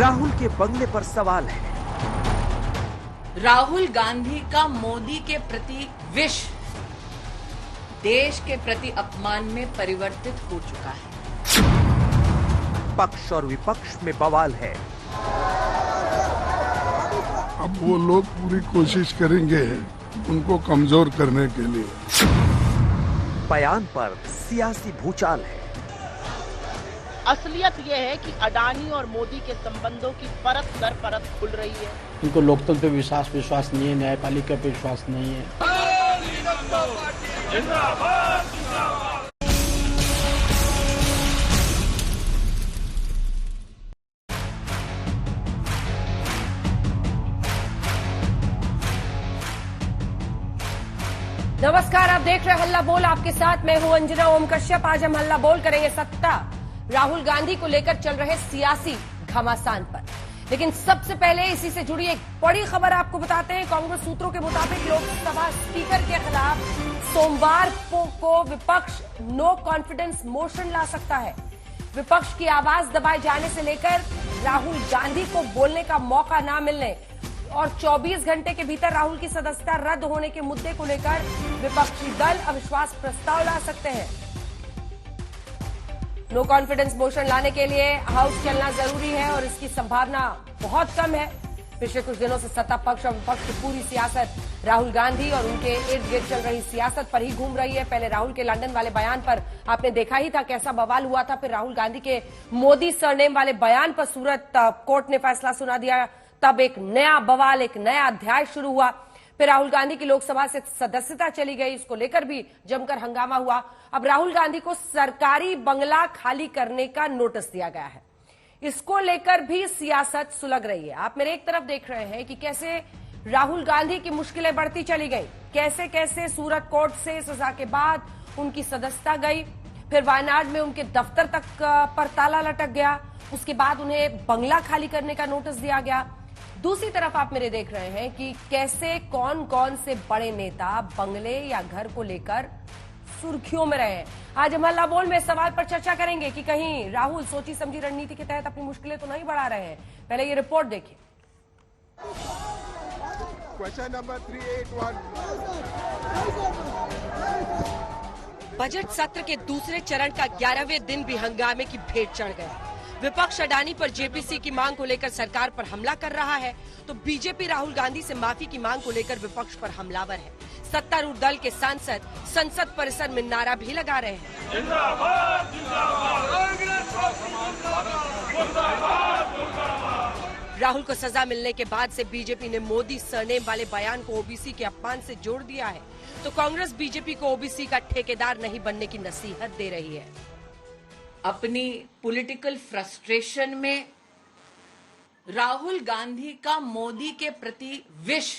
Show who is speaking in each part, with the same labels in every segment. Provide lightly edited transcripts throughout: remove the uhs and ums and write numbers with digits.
Speaker 1: राहुल के बंगले पर सवाल है।
Speaker 2: राहुल गांधी का मोदी के प्रति विष देश के प्रति अपमान में परिवर्तित हो चुका है।
Speaker 1: पक्ष और विपक्ष में बवाल है।
Speaker 3: अब वो लोग पूरी कोशिश करेंगे उनको कमजोर करने के लिए।
Speaker 1: बयान पर सियासी भूचाल है।
Speaker 4: असलियत यह है कि अडानी और मोदी के संबंधों की परत दर परत खुल रही है।
Speaker 5: उनको लोकतंत्र पे विश्वास नहीं है, न्यायपालिका पे विश्वास नहीं है।
Speaker 6: नमस्कार, आप देख रहे हैं हल्ला बोल। आपके साथ मैं हूं अंजना ओम कश्यप। आज हम हल्ला बोल करेंगे सत्ता राहुल गांधी को लेकर चल रहे सियासी घमासान पर। लेकिन सबसे पहले इसी से जुड़ी एक बड़ी खबर आपको बताते हैं। कांग्रेस सूत्रों के मुताबिक लोकसभा स्पीकर के खिलाफ सोमवार को विपक्ष नो कॉन्फिडेंस मोशन ला सकता है। विपक्ष की आवाज दबाए जाने से लेकर राहुल गांधी को बोलने का मौका न मिलने और 24 घंटे के भीतर राहुल की सदस्यता रद्द होने के मुद्दे को लेकर विपक्षी दल अविश्वास प्रस्ताव ला सकते हैं। नो कॉन्फिडेंस मोशन लाने के लिए हाउस चलना जरूरी है और इसकी संभावना बहुत कम है। पिछले कुछ दिनों से सत्ता पक्ष और विपक्ष की पूरी सियासत राहुल गांधी और उनके इर्द गिर्द चल रही सियासत पर ही घूम रही है। पहले राहुल के लंदन वाले बयान पर आपने देखा ही था कैसा बवाल हुआ था। फिर राहुल गांधी के मोदी सरनेम वाले बयान पर सूरत कोर्ट ने फैसला सुना दिया। तब एक नया बवाल, एक नया अध्याय शुरू हुआ। फिर राहुल गांधी की लोकसभा से सदस्यता चली गई, इसको लेकर भी जमकर हंगामा हुआ। अब राहुल गांधी को सरकारी बंगला खाली करने का नोटिस दिया गया है। इसको लेकर भी सियासत सुलग रही है। आप मेरे एक तरफ देख रहे हैं कि कैसे राहुल गांधी की मुश्किलें बढ़ती चली गई, कैसे कैसे सूरत कोर्ट से सजा के बाद उनकी सदस्यता गई, फिर वायनाड में उनके दफ्तर तक पर ताला लटक गया, उसके बाद उन्हें बंगला खाली करने का नोटिस दिया गया। दूसरी तरफ आप मेरे देख रहे हैं कि कैसे कौन कौन से बड़े नेता बंगले या घर को लेकर सुर्खियों में रहे हैं। आज हम हल्ला बोल में इस सवाल पर चर्चा करेंगे कि कहीं राहुल सोची समझी रणनीति के तहत अपनी मुश्किलें तो नहीं बढ़ा रहे हैं। पहले ये रिपोर्ट देखिए।
Speaker 3: Question number 381।
Speaker 6: बजट सत्र के दूसरे चरण का 11वें दिन भी हंगामे की भेंट चढ़ गया। विपक्ष अडानी पर जेपीसी की मांग को लेकर सरकार पर हमला कर रहा है, तो बीजेपी राहुल गांधी से माफी की मांग को लेकर विपक्ष पर हमलावर है। सत्तारूढ़ दल के सांसद संसद परिसर में नारा भी लगा रहे हैं। राहुल को सजा मिलने के बाद से बीजेपी ने मोदी सरनेम वाले बयान को ओबीसी के अपमान से जोड़ दिया है, तो कांग्रेस बीजेपी को ओबीसी का ठेकेदार नहीं बनने की नसीहत दे रही है।
Speaker 2: अपनी पॉलिटिकल फ्रस्ट्रेशन में राहुल गांधी का मोदी के प्रति विष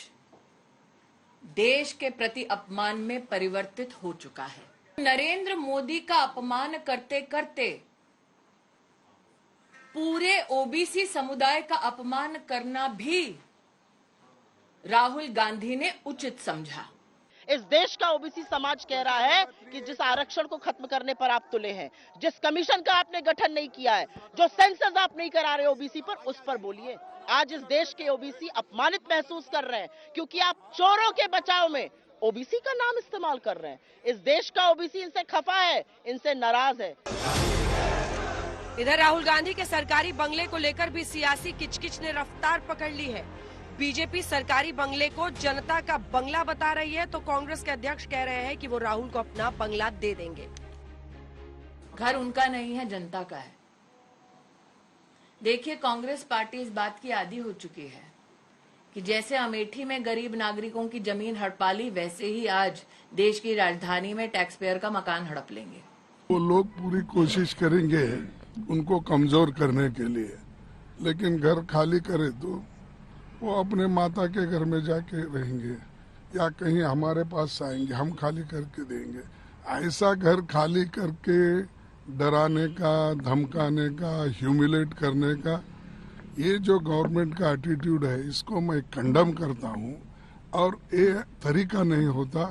Speaker 2: देश के प्रति अपमान में परिवर्तित हो चुका है। नरेंद्र मोदी का अपमान करते करते पूरे ओबीसी समुदाय का अपमान करना भी राहुल गांधी ने उचित समझा।
Speaker 4: इस देश का ओबीसी समाज कह रहा है कि जिस आरक्षण को खत्म करने पर आप तुले हैं, जिस कमीशन का आपने गठन नहीं किया है, जो सेंसस आप नहीं करा रहे ओबीसी पर, उस पर बोलिए। आज इस देश के ओबीसी अपमानित महसूस कर रहे हैं क्योंकि आप चोरों के बचाव में ओबीसी का नाम इस्तेमाल कर रहे हैं। इस देश का ओबीसी इनसे खफा है, इनसे नाराज है।
Speaker 6: इधर राहुल गांधी के सरकारी बंगले को लेकर भी सियासी किचकिच ने रफ्तार पकड़ ली है। बीजेपी सरकारी बंगले को जनता का बंगला बता रही है, तो कांग्रेस के अध्यक्ष कह रहे हैं कि वो राहुल को अपना बंगला दे देंगे।
Speaker 2: घर उनका नहीं है, जनता का है। देखिए, कांग्रेस पार्टी इस बात की आदी हो चुकी है कि जैसे अमेठी में गरीब नागरिकों की जमीन हड़पा ली, वैसे ही आज देश की राजधानी में टैक्स पेयर का मकान हड़प लेंगे।
Speaker 3: वो लोग पूरी कोशिश करेंगे उनको कमजोर करने के लिए, लेकिन घर खाली करे तो वो अपने माता के घर में जाके रहेंगे या कहीं हमारे पास आएंगे, हम खाली करके देंगे। ऐसा घर खाली करके डराने का, धमकाने का, ह्यूमिलेट करने का, ये जो गवर्नमेंट का एटीट्यूड है, इसको मैं कंडम करता हूँ और ये तरीका नहीं होता।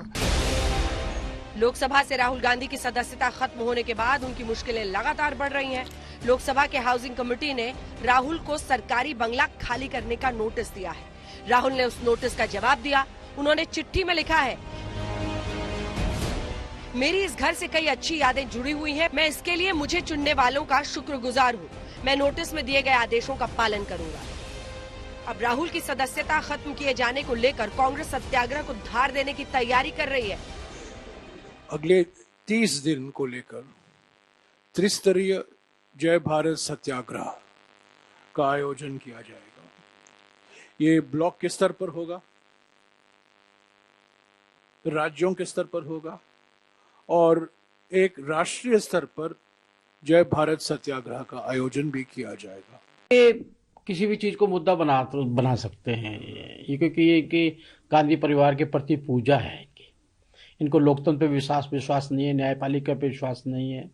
Speaker 6: लोकसभा से राहुल गांधी की सदस्यता खत्म होने के बाद उनकी मुश्किलें लगातार बढ़ रही हैं। लोकसभा के हाउसिंग कमेटी ने राहुल को सरकारी बंगला खाली करने का नोटिस दिया है। राहुल ने उस नोटिस का जवाब दिया। उन्होंने चिट्ठी में लिखा है, मेरी इस घर से कई अच्छी यादें जुड़ी हुई हैं। मैं इसके लिए मुझे चुनने वालों का शुक्रगुजार हूँ। मैं नोटिस में दिए गए आदेशों का पालन करूंगा। अब राहुल की सदस्यता खत्म किए जाने को लेकर कांग्रेस सत्याग्रह को धार देने की तैयारी कर रही है।
Speaker 7: अगले 30 दिन को लेकर त्रिस्तरीय जय भारत सत्याग्रह का आयोजन किया जाएगा। ये ब्लॉक के स्तर पर होगा, राज्यों के स्तर पर होगा और एक राष्ट्रीय स्तर पर जय भारत सत्याग्रह का आयोजन भी किया जाएगा।
Speaker 5: ये किसी भी चीज को मुद्दा बना सकते हैं ये, क्योंकि ये कि गांधी परिवार के प्रति पूजा है। इनको लोकतंत्र पे विश्वास नहीं है, न्यायपालिका पे विश्वास नहीं है।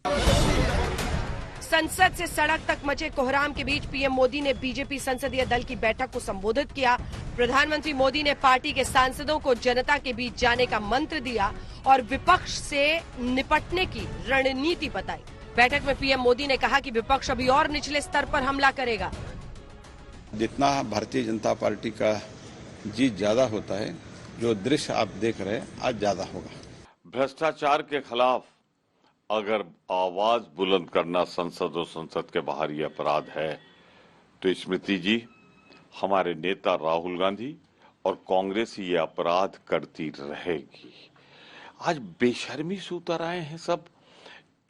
Speaker 6: संसद से सड़क तक मचे कोहराम के बीच पीएम मोदी ने बीजेपी संसदीय दल की बैठक को संबोधित किया। प्रधानमंत्री मोदी ने पार्टी के सांसदों को जनता के बीच जाने का मंत्र दिया और विपक्ष से निपटने की रणनीति बताई। बैठक में पीएम मोदी ने कहा कि विपक्ष अभी और निचले स्तर पर हमला करेगा।
Speaker 8: जितना भारतीय जनता पार्टी का जीत ज्यादा होता है, जो दृश्य आप देख रहे हैं आज ज्यादा होगा।
Speaker 9: भ्रष्टाचार के खिलाफ अगर आवाज बुलंद करना संसद और संसद के बाहर ये अपराध है, तो स्मृति जी, हमारे नेता राहुल गांधी और कांग्रेस ये अपराध करती रहेगी। आज बेशर्मी से उतर आए हैं सब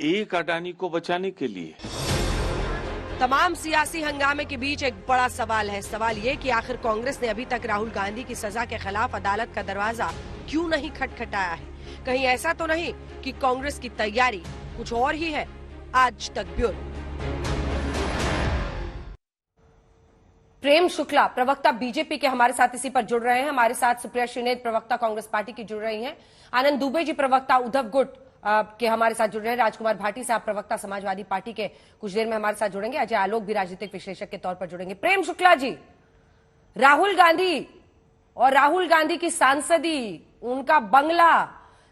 Speaker 9: एक अडानी को बचाने के लिए।
Speaker 6: तमाम सियासी हंगामे के बीच एक बड़ा सवाल है। सवाल ये कि आखिर कांग्रेस ने अभी तक राहुल गांधी की सजा के खिलाफ अदालत का दरवाजा क्यों नहीं खटखटाया है? कहीं ऐसा तो नहीं कि कांग्रेस की तैयारी कुछ और ही है? आज तक ब्यूरो। प्रेम शुक्ला प्रवक्ता बीजेपी के हमारे साथ इसी पर जुड़ रहे हैं। हमारे साथ सुप्रिया श्रीनेत प्रवक्ता कांग्रेस पार्टी की जुड़ रही हैं। आनंद दुबे जी प्रवक्ता उद्धव गुट के हमारे साथ जुड़ रहे हैं। राजकुमार भाटी साहब प्रवक्ता समाजवादी पार्टी के कुछ देर में हमारे साथ जुड़ेंगे। अजय आलोक भी राजनीतिक विश्लेषक के तौर पर जुड़ेंगे। प्रेम शुक्ला जी, राहुल गांधी और राहुल गांधी की सांसदी, उनका बंगला,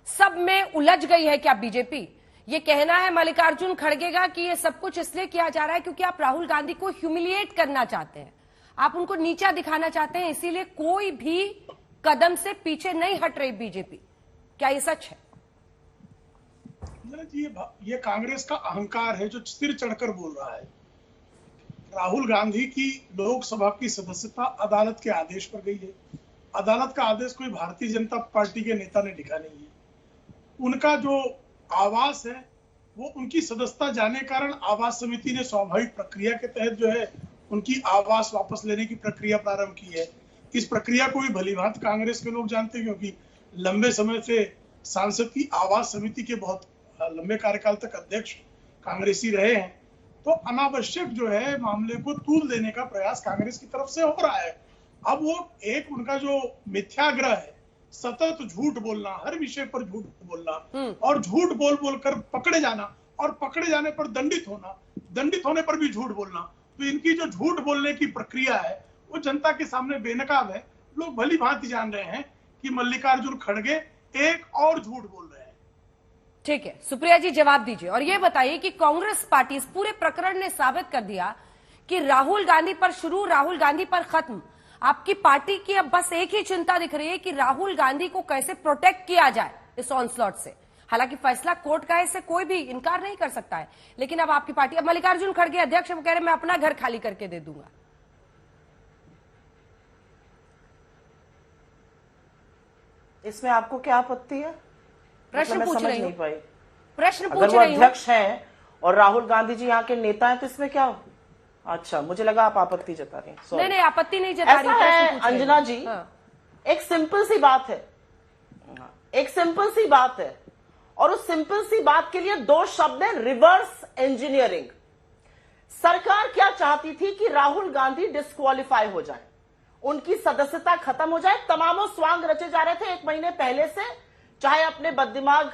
Speaker 6: सब में उलझ गई है क्या बीजेपी? ये कहना है मल्लिकार्जुन खड़गे का कि ये सब कुछ इसलिए किया जा रहा है क्योंकि आप राहुल गांधी को ह्यूमिलिएट करना चाहते हैं, आप उनको नीचा दिखाना चाहते हैं, इसीलिए कोई भी कदम से पीछे नहीं हट रही बीजेपी। क्या ये सच है?
Speaker 10: ये कांग्रेस का अहंकार है जो सिर चढ़कर बोल रहा है। राहुल गांधी की लोकसभा की सदस्यता अदालत के आदेश पर गई है। अदालत का आदेश कोई भारतीय जनता पार्टी के नेता ने लिखा नहीं है। उनका जो आवास है वो उनकी सदस्यता जाने कारण आवास समिति ने स्वाभाविक प्रक्रिया के तहत जो है उनकी आवास वापस लेने की प्रक्रिया प्रारंभ की है। इस प्रक्रिया को भी भलीभांति कांग्रेस के लोग जानते हैं, क्योंकि लंबे समय से सांसद की आवास समिति के बहुत लंबे कार्यकाल तक अध्यक्ष कांग्रेसी रहे हैं। तो अनावश्यक जो है मामले को तूल देने का प्रयास कांग्रेस की तरफ से हो रहा है। अब वो एक उनका जो मिथ्याग्रह है, सतत झूठ बोलना, हर विषय पर झूठ बोलना और झूठ बोल बोलकर पकड़े जाना और पकड़े जाने पर दंडित होना, दंडित होने पर भी झूठ बोलना, तो इनकी जो झूठ बोलने की प्रक्रिया है वो जनता के सामने बेनकाब है। लोग भली भांति जान रहे हैं कि मल्लिकार्जुन खड़गे एक और झूठ बोल रहे हैं।
Speaker 6: ठीक है, सुप्रिया जी जवाब दीजिए और ये बताइए कि कांग्रेस पार्टी इस पूरे प्रकरण ने साबित कर दिया कि राहुल गांधी पर शुरू, राहुल गांधी पर खत्म। आपकी पार्टी की अब बस एक ही चिंता दिख रही है कि राहुल गांधी को कैसे प्रोटेक्ट किया जाए इस ऑनस्लॉट से। हालांकि फैसला कोर्ट का है, इससे कोई भी इनकार नहीं कर सकता है, लेकिन अब आपकी पार्टी, अब मल्लिकार्जुन खड़गे अध्यक्ष कह रहे मैं अपना घर खाली करके दे दूंगा।
Speaker 4: इसमें आपको क्या आपत्ति है?
Speaker 6: प्रश्न पूछ रही हूं, प्रश्न पूछ
Speaker 4: रही हूं। अध्यक्ष हैं और राहुल गांधी जी यहाँ के नेता हैं, तो इसमें क्या? अच्छा, मुझे लगा आप आपत्ति जता रही हैं।
Speaker 6: नहीं, आपत्ति नहीं जता रही।
Speaker 4: ऐसा है अंजना जी, एक सिंपल सी बात है, एक सिंपल सी बात है, और उस सिंपल सी बात के लिए दो शब्द है, रिवर्स इंजीनियरिंग। सरकार क्या चाहती थी कि राहुल गांधी डिस्क्वालीफाई हो जाए, उनकी सदस्यता खत्म हो जाए। तमामों स्वांग रचे जा रहे थे 1 महीने पहले से, चाहे अपने बददिमाग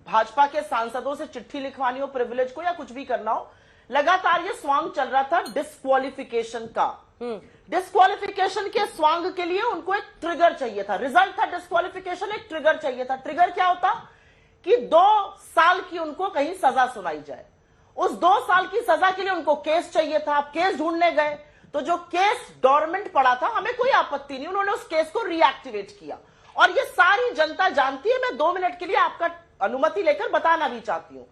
Speaker 4: भाजपा के सांसदों से चिट्ठी लिखवानी हो प्रिविलेज को या कुछ भी करना हो, लगातार ये स्वांग चल रहा था डिस्क्वालिफिकेशन का। डिस्क्वालिफिकेशन के स्वांग के लिए उनको एक ट्रिगर चाहिए था, रिजल्ट था डिस्क्वालिफिकेशन, एक ट्रिगर चाहिए था। ट्रिगर क्या होता कि 2 साल की उनको कहीं सजा सुनाई जाए। उस 2 साल की सजा के लिए उनको केस चाहिए था, आप केस ढूंढने गए, तो जो केस डोरमेंट पड़ा था हमें कोई आपत्ति नहीं, उन्होंने उस केस को रिएक्टिवेट किया। और ये सारी जनता जानती है। मैं 2 मिनट के लिए आपका अनुमति लेकर बताना भी चाहती हूं।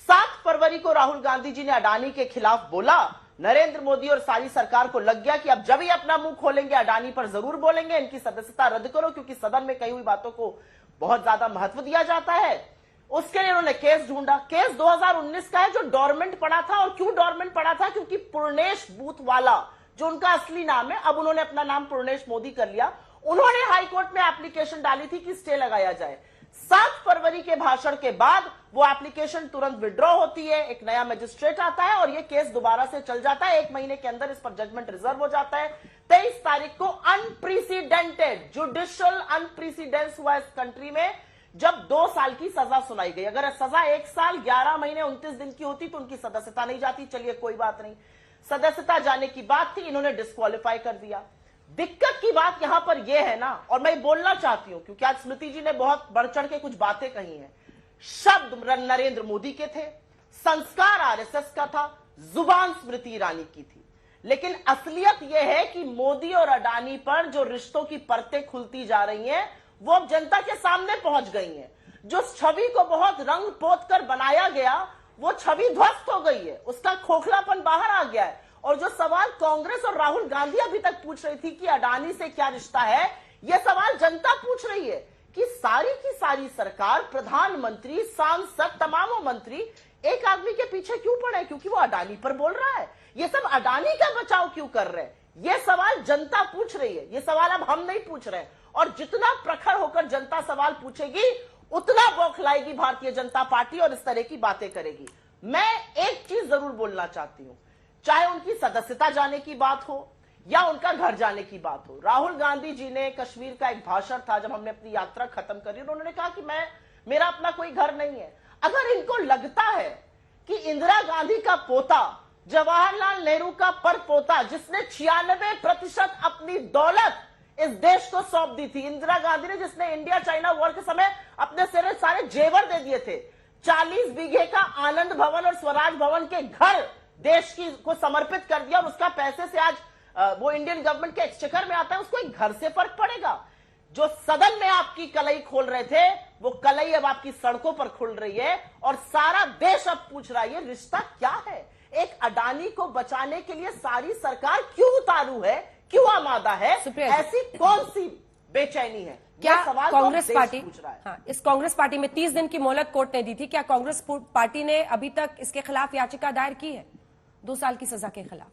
Speaker 4: 7 फरवरी को राहुल गांधी जी ने अडानी के खिलाफ बोला, नरेंद्र मोदी और सारी सरकार को लग गया कि अब जब ही अपना मुंह खोलेंगे अडानी पर जरूर बोलेंगे, इनकी सदस्यता रद्द करो, क्योंकि सदन में कही हुई बातों को बहुत ज्यादा महत्व दिया जाता है। उसके लिए उन्होंने केस ढूंढा। केस 2019 का है जो डोरमेंट पड़ा था। और क्यों डोरमेंट पड़ा था? क्योंकि पूर्णेश बूथवाला जो उनका असली नाम है, अब उन्होंने अपना नाम पूर्णेश मोदी कर लिया, उन्होंने हाईकोर्ट में एप्लीकेशन डाली थी कि स्टे लगाया जाए। 7 फरवरी के भाषण के बाद वो एप्लीकेशन तुरंत विड्रॉ होती है, एक नया मजिस्ट्रेट आता है और ये केस दोबारा से चल जाता है। 1 महीने के अंदर इस पर जजमेंट रिजर्व हो जाता है। 23 तारीख को अनप्रेसिडेंटेड जुडिशियल अनप्रेसिडेंस हुआ इस कंट्री में, जब 2 साल की सजा सुनाई गई। अगर सजा 1 साल 11 महीने 29 दिन की होती तो उनकी सदस्यता नहीं जाती। चलिए कोई बात नहीं, सदस्यता जाने की बात थी, इन्होंने डिस्क्वालीफाई कर दिया। दिक्कत की बात यहां पर यह है ना, और मैं बोलना चाहती हूं क्योंकि आज स्मृति जी ने बहुत बढ़ चढ़ के कुछ बातें कही हैं। शब्द नरेंद्र मोदी के थे, संस्कार आरएसएस का था, जुबान स्मृति ईरानी की थी, लेकिन असलियत यह है कि मोदी और अडानी पर जो रिश्तों की परतें खुलती जा रही हैं वो अब जनता के सामने पहुंच गई हैं। जो छवि को बहुत रंग पोत कर बनाया गया वो छवि ध्वस्त हो गई है, उसका खोखलापन बाहर आ गया है। और जो सवाल कांग्रेस और राहुल गांधी अभी तक पूछ रही थी कि अडानी से क्या रिश्ता है, यह सवाल जनता पूछ रही है कि सारी की सारी सरकार, प्रधानमंत्री, सांसद, तमाम मंत्री एक आदमी के पीछे क्यों पड़े? क्योंकि वो अडानी पर बोल रहा है। ये सब अडानी का बचाव क्यों कर रहे हैं? ये सवाल जनता पूछ रही है, ये सवाल अब हम नहीं पूछ रहे हैं। और जितना प्रखर होकर जनता सवाल पूछेगी उतना बौखलाएगी भारतीय जनता पार्टी और इस तरह की बातें करेगी। मैं एक चीज जरूर बोलना चाहती हूं, चाहे उनकी सदस्यता जाने की बात हो या उनका घर जाने की बात हो। राहुल गांधी जी ने कश्मीर का एक भाषण था, जब हमने अपनी यात्रा खत्म करी, उन्होंने कहा कि मेरा अपना कोई घर नहीं है। अगर इनको लगता है कि इंदिरा गांधी का पोता, जवाहरलाल नेहरू का परपोता, जिसने 96% अपनी दौलत इस देश को सौंप दी थी, इंदिरा गांधी ने, जिसने इंडिया चाइना वॉर के समय अपने सारे जेवर दे दिए थे, 40 बीघे का आनंद भवन और स्वराज भवन के घर देश को समर्पित कर दिया और उसका पैसे से आज वो इंडियन गवर्नमेंट के एक्सचेकर में आता है, उसको एक घर से फर्क पड़ेगा? जो सदन में आपकी कलई खोल रहे थे वो कलई अब आपकी सड़कों पर खुल रही है और सारा देश अब पूछ रहा है ये रिश्ता क्या है? एक अडानी को बचाने के लिए सारी सरकार क्यों उतारू है, क्यों आमादा है, ऐसी कौन सी बेचैनी है?
Speaker 6: क्या कांग्रेस पार्टी, हाँ, इस कांग्रेस पार्टी में 30 दिन की मोहलत कोर्ट ने दी थी, क्या कांग्रेस पार्टी ने अभी तक इसके खिलाफ याचिका दायर की है 2 साल की सजा के खिलाफ?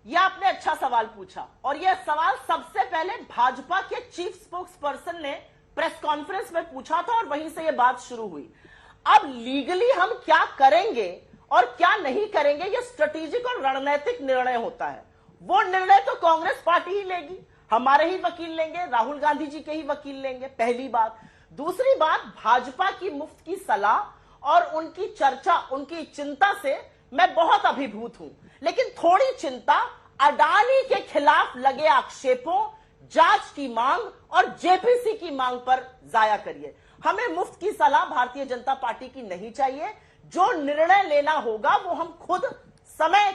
Speaker 4: यह आपने अच्छा सवाल पूछा और यह सवाल सबसे पहले भाजपा के चीफ स्पोक्स पर्सन ने प्रेस कॉन्फ्रेंस में पूछा था और वहीं से यह बात शुरू हुई। अब लीगली हम क्या करेंगे और क्या नहीं करेंगे, यह स्ट्रेटेजिक और रणनीतिक निर्णय होता है। वो निर्णय तो कांग्रेस पार्टी ही लेगी, हमारे ही वकील लेंगे, राहुल गांधी जी के ही वकील लेंगे, पहली बात। दूसरी बात, भाजपा की मुफ्त की सलाह और उनकी चर्चा, उनकी चिंता से मैं बहुत अभिभूत हूं, लेकिन थोड़ी चिंता अडानी के खिलाफ लगे आक्षेपों, जांच की मांग और जेपीसी की मांग पर जाया करिए। हमें मुफ्त की सलाह भारतीय जनता पार्टी की नहीं चाहिए। जो निर्णय लेना होगा वो हम खुद समय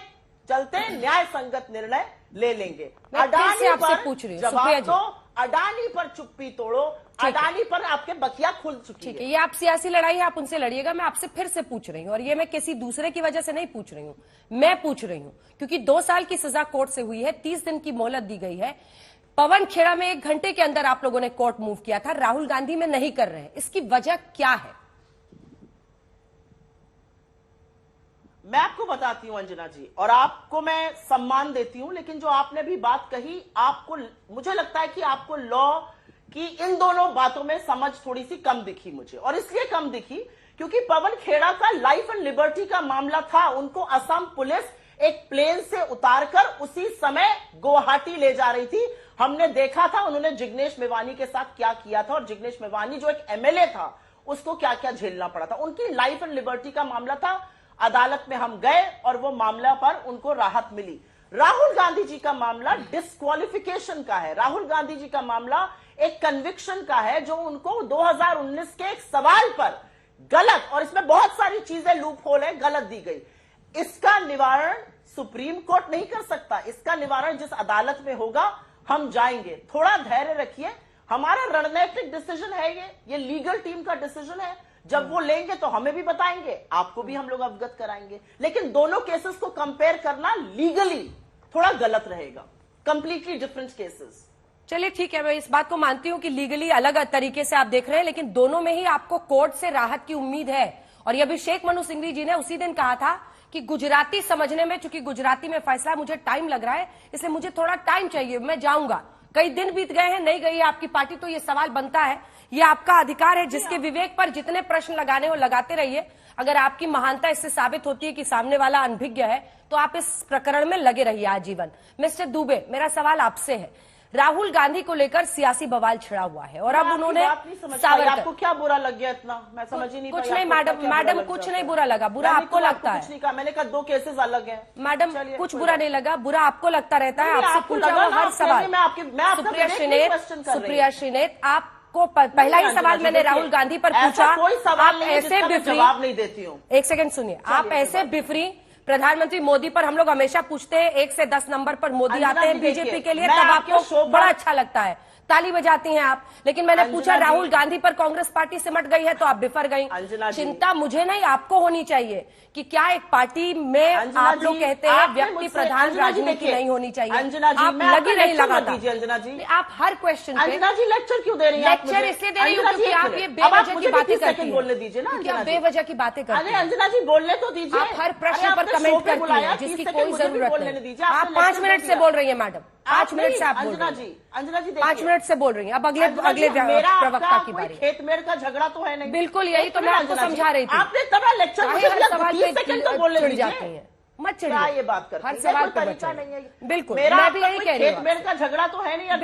Speaker 4: चलते न्याय संगत निर्णय ले लेंगे। अडानी पर
Speaker 6: पूछ रही
Speaker 4: जवाब दो, अडानी पर चुप्पी तोड़ो, अडानी पर आपके बकिया खुल चुकी है।
Speaker 6: ये आप सियासी लड़ाई है, आप उनसे लड़िएगा। मैं आपसे फिर से पूछ रही हूँ और ये मैं किसी दूसरे की वजह से नहीं पूछ रही हूँ, मैं पूछ रही हूँ क्योंकि 2 साल की सजा कोर्ट से हुई है, 30 दिन की मोहलत दी गई है। पवन खेड़ा में 1 घंटे के अंदर आप लोगों ने कोर्ट मूव किया था, राहुल गांधी में नहीं कर रहे हैं, इसकी वजह क्या है?
Speaker 4: मैं आपको बताती हूं अंजना जी, और आपको मैं सम्मान देती हूं, लेकिन जो आपने भी बात कही, आपको, मुझे लगता है कि आपको लॉ की इन दोनों बातों में समझ थोड़ी सी कम दिखी मुझे। और इसलिए कम दिखी क्योंकि पवन खेड़ा का लाइफ एंड लिबर्टी का मामला था। उनको असम पुलिस एक प्लेन से उतारकर उसी समय गुवाहाटी ले जा रही थी। हमने देखा था उन्होंने जिग्नेश मेवानी के साथ क्या किया था और जिग्नेश मेवानी जो एक एमएलए था उसको क्या क्या झेलना पड़ा था। उनकी लाइफ एंड लिबर्टी का मामला था। अदालत में हम गए और वो मामला पर उनको राहत मिली। राहुल गांधी जी का मामला डिस्क्वालिफिकेशन का है। राहुल गांधी जी का मामला एक कन्विक्शन का है जो उनको 2019 के एक सवाल पर गलत, और इसमें बहुत सारी चीजें लूप होल है, गलत दी गई। इसका निवारण सुप्रीम कोर्ट नहीं कर सकता, इसका निवारण जिस अदालत में होगा हम जाएंगे। थोड़ा धैर्य रखिए, हमारा रणनीतिक डिसीजन है ये लीगल टीम का डिसीजन है। जब वो लेंगे तो हमें भी बताएंगे, आपको भी हम लोग अवगत कराएंगे। लेकिन दोनों केसेस को कंपेयर करना लीगली थोड़ा गलत रहेगा, कंप्लीटली डिफरेंट केसेस।
Speaker 6: चलिए ठीक है, मैं इस बात को मानती हूं कि लीगली अलग तरीके से आप देख रहे हैं, लेकिन दोनों में ही आपको कोर्ट से राहत की उम्मीद है। और ये अभिषेक मनु सिंघवी जी ने उसी दिन कहा था कि गुजराती समझने में, चूंकि गुजराती में फैसला मुझे टाइम लग रहा है, इसलिए मुझे थोड़ा टाइम चाहिए, मैं जाऊंगा। कई दिन बीत गए हैं, नहीं गई आपकी पार्टी, तो ये सवाल बनता है, ये आपका अधिकार है, जिसके विवेक पर जितने प्रश्न लगाने हो लगाते रहिए। अगर आपकी महानता इससे साबित होती है कि सामने वाला अनभिज्ञ है, तो आप इस प्रकरण में लगे रहिए आजीवन। मिस्टर दुबे, मेरा सवाल आपसे है, राहुल गांधी को लेकर सियासी बवाल छिड़ा हुआ है और अब उन्होंने
Speaker 4: आपको क्या बुरा लग गया इतना, मैं समझ ही नहीं
Speaker 6: कुछ नहीं मैडम कुछ नहीं बुरा लगा, बुरा आपको लगता है।
Speaker 4: कुछ नहीं कहा, मैंने कहा 2 केसेस अलग हैं।
Speaker 6: मैडम कुछ बुरा नहीं लगा, बुरा आपको लगता रहता है। आपसे पूछा हुआ हर सवाल। सुप्रिया श्रीनेत, आपको पहला ही सवाल मैंने राहुल गांधी पर पूछा,
Speaker 4: कोई सवाल नहीं
Speaker 6: ऐसे
Speaker 4: जवाब नहीं देती हूँ।
Speaker 6: एक सेकंड सुनिए, आप ऐसे बिफरी प्रधानमंत्री मोदी पर हम लोग हमेशा पूछते हैं, 1 से 10 नंबर पर मोदी आते हैं बीजेपी के लिए, तब आपको बड़ा अच्छा लगता है, ताली बजाती हैं आप। लेकिन मैंने पूछा राहुल गांधी पर कांग्रेस पार्टी सिमट गई है तो आप बिफर गई। चिंता मुझे नहीं, आपको होनी चाहिए कि क्या एक पार्टी में आप लोग कहते हैं व्यक्ति प्रधान राजनीति नहीं होनी चाहिए। आप लगी नहीं लगातार,
Speaker 4: अंजना जी
Speaker 6: आप हर क्वेश्चन पे
Speaker 4: अंजना जी लेक्चर क्यों दे रही हैं?
Speaker 6: लेक्चर इसलिए दे रही हूँ क्योंकि आप ये बेवजह की बातें करती हैं।
Speaker 4: बोलने दीजिए ना,
Speaker 6: आप बेवजह की बातें करती हैं।
Speaker 4: अंजना जी बोलने तो दीजिए।
Speaker 6: आप हर प्रश्न पर कमेंट करती हैं, जिसकी कोई जरूरत नहीं। आप 5 मिनट से बोल रही है मैडम, 5 मिनट से आप बोल रही हैं।
Speaker 4: अंजना जी
Speaker 6: 5 मिनट से बोल रही हैं। अब अगले प्रवक्ता की बारी।
Speaker 4: खेत मेर का झगड़ा तो है नहीं।
Speaker 6: बिल्कुल, यही तो मैं आपको समझा रही थी।
Speaker 4: आपने तब लेक्चर
Speaker 6: हर सवाल पे चिढ़ जाती हैं, मत चिढ़िए,
Speaker 4: ये बात करते
Speaker 6: हर सवाल पे तरीका नहीं है। बिल्कुल, मैं भी यही कह रही हूँ,
Speaker 4: खेत मेर का झगड़ा तो है नहीं।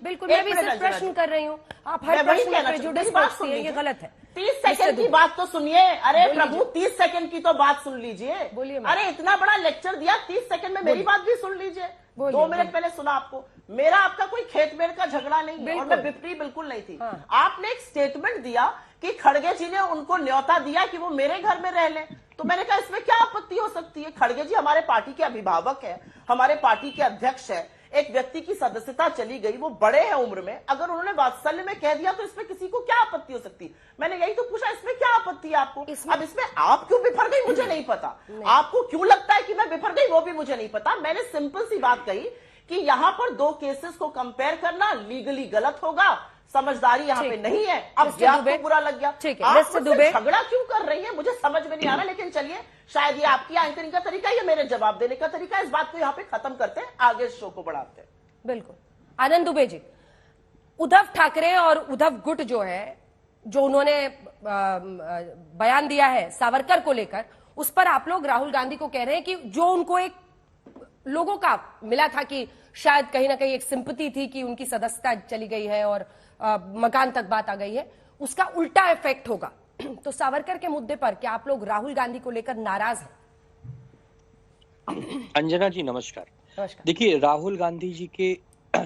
Speaker 6: बिल्कुल, मैं भी सिर्फ प्रश्न कर रही हूँ, आप हर प्रश्न में प्रेजुडिस करती हैं, ये गलत है।
Speaker 4: 30 सेकंड की बात तो सुनिए। अरे प्रभु, 30 सेकंड की तो बात सुन लीजिए।
Speaker 6: बोलिए।
Speaker 4: अरे इतना बड़ा लेक्चर दिया, 30 सेकंड में मेरी बात भी सुन लीजिए। 2 मिनट पहले सुना आपको। मेरा आपका कोई खेत मेर का झगड़ा नहीं है और मैं बिफरी बिल्कुल नहीं थी। आपने एक स्टेटमेंट दिया कि खड़गे जी ने उनको न्योता दिया कि वो मेरे घर में रह लें, तो मैंने कहा इसमें क्या आपत्ति हो सकती है? खड़गे जी हमारे पार्टी के अभिभावक है, हमारे पार्टी के अध्यक्ष है। एक व्यक्ति की सदस्यता चली गई, वो बड़े हैं उम्र में, अगर उन्होंने वात्सल्य में कह दिया तो इसमें किसी को क्या आपत्ति हो सकती है? मैंने यही तो पूछा, इसमें क्या आपत्ति है आपको? अब इसमें आप क्यों बिफर गई मुझे नहीं पता, आपको क्यों लगता है कि मैं बिफर गई वो भी मुझे नहीं पता। मैंने सिंपल सी बात कही कि यहां पर 2 केसेस को कंपेयर करना लीगली गलत होगा, समझदारी यहाँ पे नहीं है। अब आपको बुरा लग गया, आप झगड़ा क्यों कर रही है मुझे समझ में नहीं आ रहा। लेकिन चलिए, शायद ये आपकी एंकरिंग का तरीका, ये मेरे जवाब देने का तरीका है। इस बात को यहाँ पे खत्म करते हैं, आगे शो को बढ़ाते हैं।
Speaker 6: बिल्कुल। आनंद दुबे जी, उद्धव ठाकरे और उद्धव गुट जो है, जो उन्होंने बयान दिया है सावरकर को लेकर, उस पर आप लोग राहुल गांधी को कह रहे हैं कि जो उनको एक लोगों का मिला था कि शायद कहीं ना कहीं एक सिंपैथी थी कि उनकी सदस्यता चली गई है और मकान तक बात आ गई है, उसका उल्टा इफेक्ट होगा। तो सावरकर के मुद्दे पर क्या आप लोग राहुल गांधी को लेकर नाराज हैं?
Speaker 11: अंजना जी नमस्कार। देखिए, राहुल गांधी जी के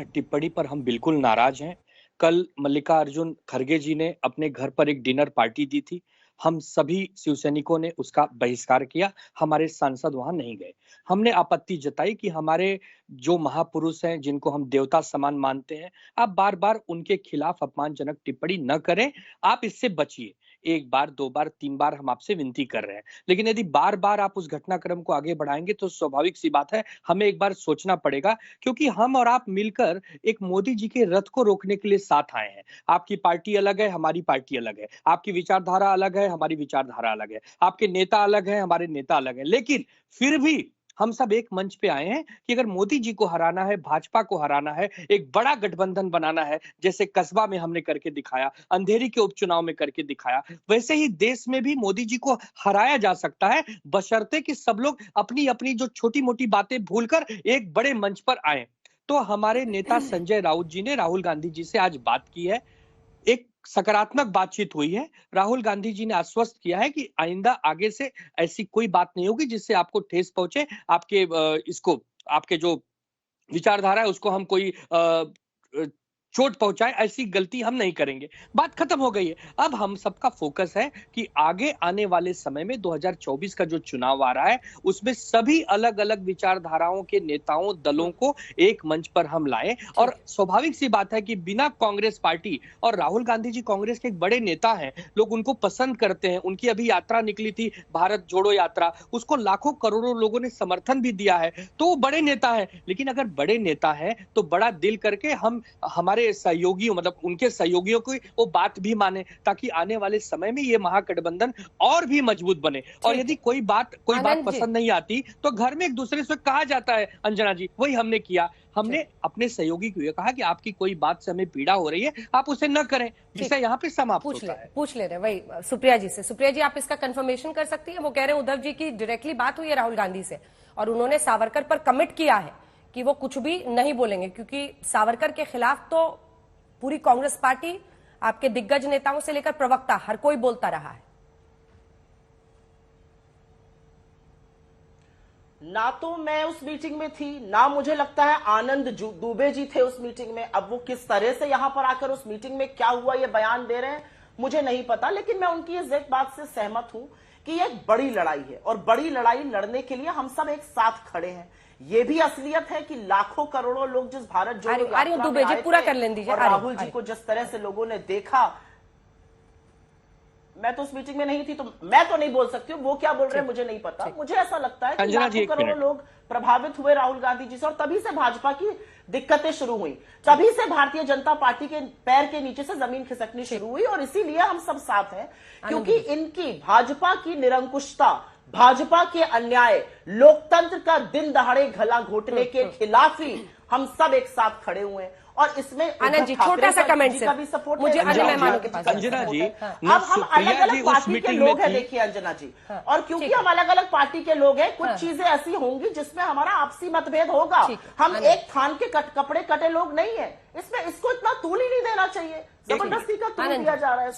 Speaker 11: टिप्पणी पर हम बिल्कुल नाराज हैं। कल मल्लिकार्जुन खड़गे जी ने अपने घर पर एक डिनर पार्टी दी थी, हम सभी शिवसैनिकों ने उसका बहिष्कार किया, हमारे सांसद वहां नहीं गए। हमने आपत्ति जताई कि हमारे जो महापुरुष हैं, जिनको हम देवता समान मानते हैं, आप बार बार उनके खिलाफ अपमानजनक टिप्पणी न करें, आप इससे बचिए। 1 बार 2 बार 3 बार हम आपसे विनती कर रहे हैं, लेकिन यदि बार बार आप उस घटनाक्रम को आगे बढ़ाएंगे तो स्वाभाविक सी बात है हमें एक बार सोचना पड़ेगा, क्योंकि हम और आप मिलकर एक मोदी जी के रथ को रोकने के लिए साथ आए हैं। आपकी पार्टी अलग है, हमारी पार्टी अलग है, आपकी विचारधारा अलग है, हमारी विचारधारा अलग है, आपके नेता अलग है, हमारे नेता अलग है, लेकिन फिर भी हम सब एक मंच पे आए हैं कि अगर मोदी जी को हराना है, भाजपा को हराना है, एक बड़ा गठबंधन बनाना है, जैसे कस्बा में हमने करके दिखाया, अंधेरी के उपचुनाव में करके दिखाया, वैसे ही देश में भी मोदी जी को हराया जा सकता है, बशर्ते कि सब लोग अपनी अपनी जो छोटी मोटी बातें भूलकर एक बड़े मंच पर आए। तो हमारे नेता संजय राउत जी ने राहुल गांधी जी से आज बात की है, एक सकारात्मक बातचीत हुई है। राहुल गांधी जी ने आश्वस्त किया है कि आइंदा आगे से ऐसी कोई बात नहीं होगी जिससे आपको ठेस पहुंचे, आपके आपके जो विचारधारा है उसको हम कोई चोट पहुंचाए, ऐसी गलती हम नहीं करेंगे। बात खत्म हो गई है। अब हम सबका फोकस है कि आगे आने वाले समय में 2024 का जो चुनाव आ रहा है उसमें सभी अलग अलग विचारधाराओं के नेताओं दलों को एक मंच पर हम लाएं। और स्वाभाविक सी बात है कि बिना कांग्रेस पार्टी, और राहुल गांधी जी कांग्रेस के एक बड़े नेता हैं, लोग उनको पसंद करते हैं। उनकी अभी यात्रा निकली थी, भारत जोड़ो यात्रा, उसको लाखों करोड़ों लोगों ने समर्थन भी दिया है, तो वो बड़े नेता है। लेकिन अगर बड़े नेता है तो बड़ा दिल करके हम हमारे सहयोगियों, मतलब उनके सहयोगियों की वो बात भी माने, ताकि आने वाले समय में ये महागठबंधन और भी मजबूत बने। और यदि कोई बात पसंद नहीं आती तो घर में एक दूसरे से कहा जाता है। अंजना जी, वही हमने किया। हमने अपने सहयोगी को ये कहा कि आपकी कोई बात से हमें पीड़ा हो रही है, आप उसे न करें, जिससे यहाँ पे समाप्त होता है।
Speaker 6: पूछ ले रहे वही सुप्रिया जी से। सुप्रिया जी, आप इसका कंफर्मेशन कर सकती हैं? वो कह रहे हैं उद्धव जी की डायरेक्टली बात हुई है राहुल गांधी से और उन्होंने सावरकर पर कमिट किया है कि वो कुछ भी नहीं बोलेंगे, क्योंकि सावरकर के खिलाफ तो पूरी कांग्रेस पार्टी, आपके दिग्गज नेताओं से लेकर प्रवक्ता, हर कोई बोलता रहा है।
Speaker 4: ना तो मैं उस मीटिंग में थी, ना मुझे लगता है आनंद दुबे जी थे उस मीटिंग में। अब वो किस तरह से यहां पर आकर उस मीटिंग में क्या हुआ ये बयान दे रहे हैं मुझे नहीं पता, लेकिन मैं उनकी इस एक बात से सहमत हूं कि ये एक बड़ी लड़ाई है और बड़ी लड़ाई लड़ने के लिए हम सब एक साथ खड़े हैं। ये भी असलियत है कि लाखों करोड़ों लोग जिस भारत जोड़ो यात्रा में आए
Speaker 6: पूरा कर लें दीजिए।
Speaker 4: और राहुल जी को जिस तरह से लोगों ने देखा, मैं तो उस मीटिंग में नहीं थी तो मैं तो नहीं बोल सकती हूँ, वो क्या बोल रहे हैं मुझे नहीं पता। मुझे ऐसा लगता है कि लाखों करोड़ों लोग प्रभावित हुए राहुल गांधी जी से, और तभी से भाजपा की दिक्कतें शुरू हुई, तभी से भारतीय जनता पार्टी के पैर के नीचे से जमीन खिसकनी शुरू हुई। और इसीलिए हम सब साथ हैं, क्योंकि इनकी भाजपा की निरंकुशता, भाजपा के अन्याय, लोकतंत्र का दिन दहाड़े गला घोटने के खिलाफ ही हम सब एक साथ खड़े हुए हैं। और इसमें
Speaker 6: आनंद जी, छोटा सा कमेंट से मुझे अन्य मेहमानों के पास।
Speaker 11: अंजना जी,
Speaker 4: अब हम अलग अलग पार्टी के लोग हैं, देखिए अंजना जी, और क्योंकि हम अलग अलग पार्टी के लोग हैं, कुछ चीजें ऐसी होंगी जिसमें हमारा आपसी मतभेद होगा। हम एक थान के कपड़े कटे लोग नहीं है, इसमें इसको इतना तूल ही नहीं देना चाहिए, जबरदस्ती का तूल दिया जा रहा है।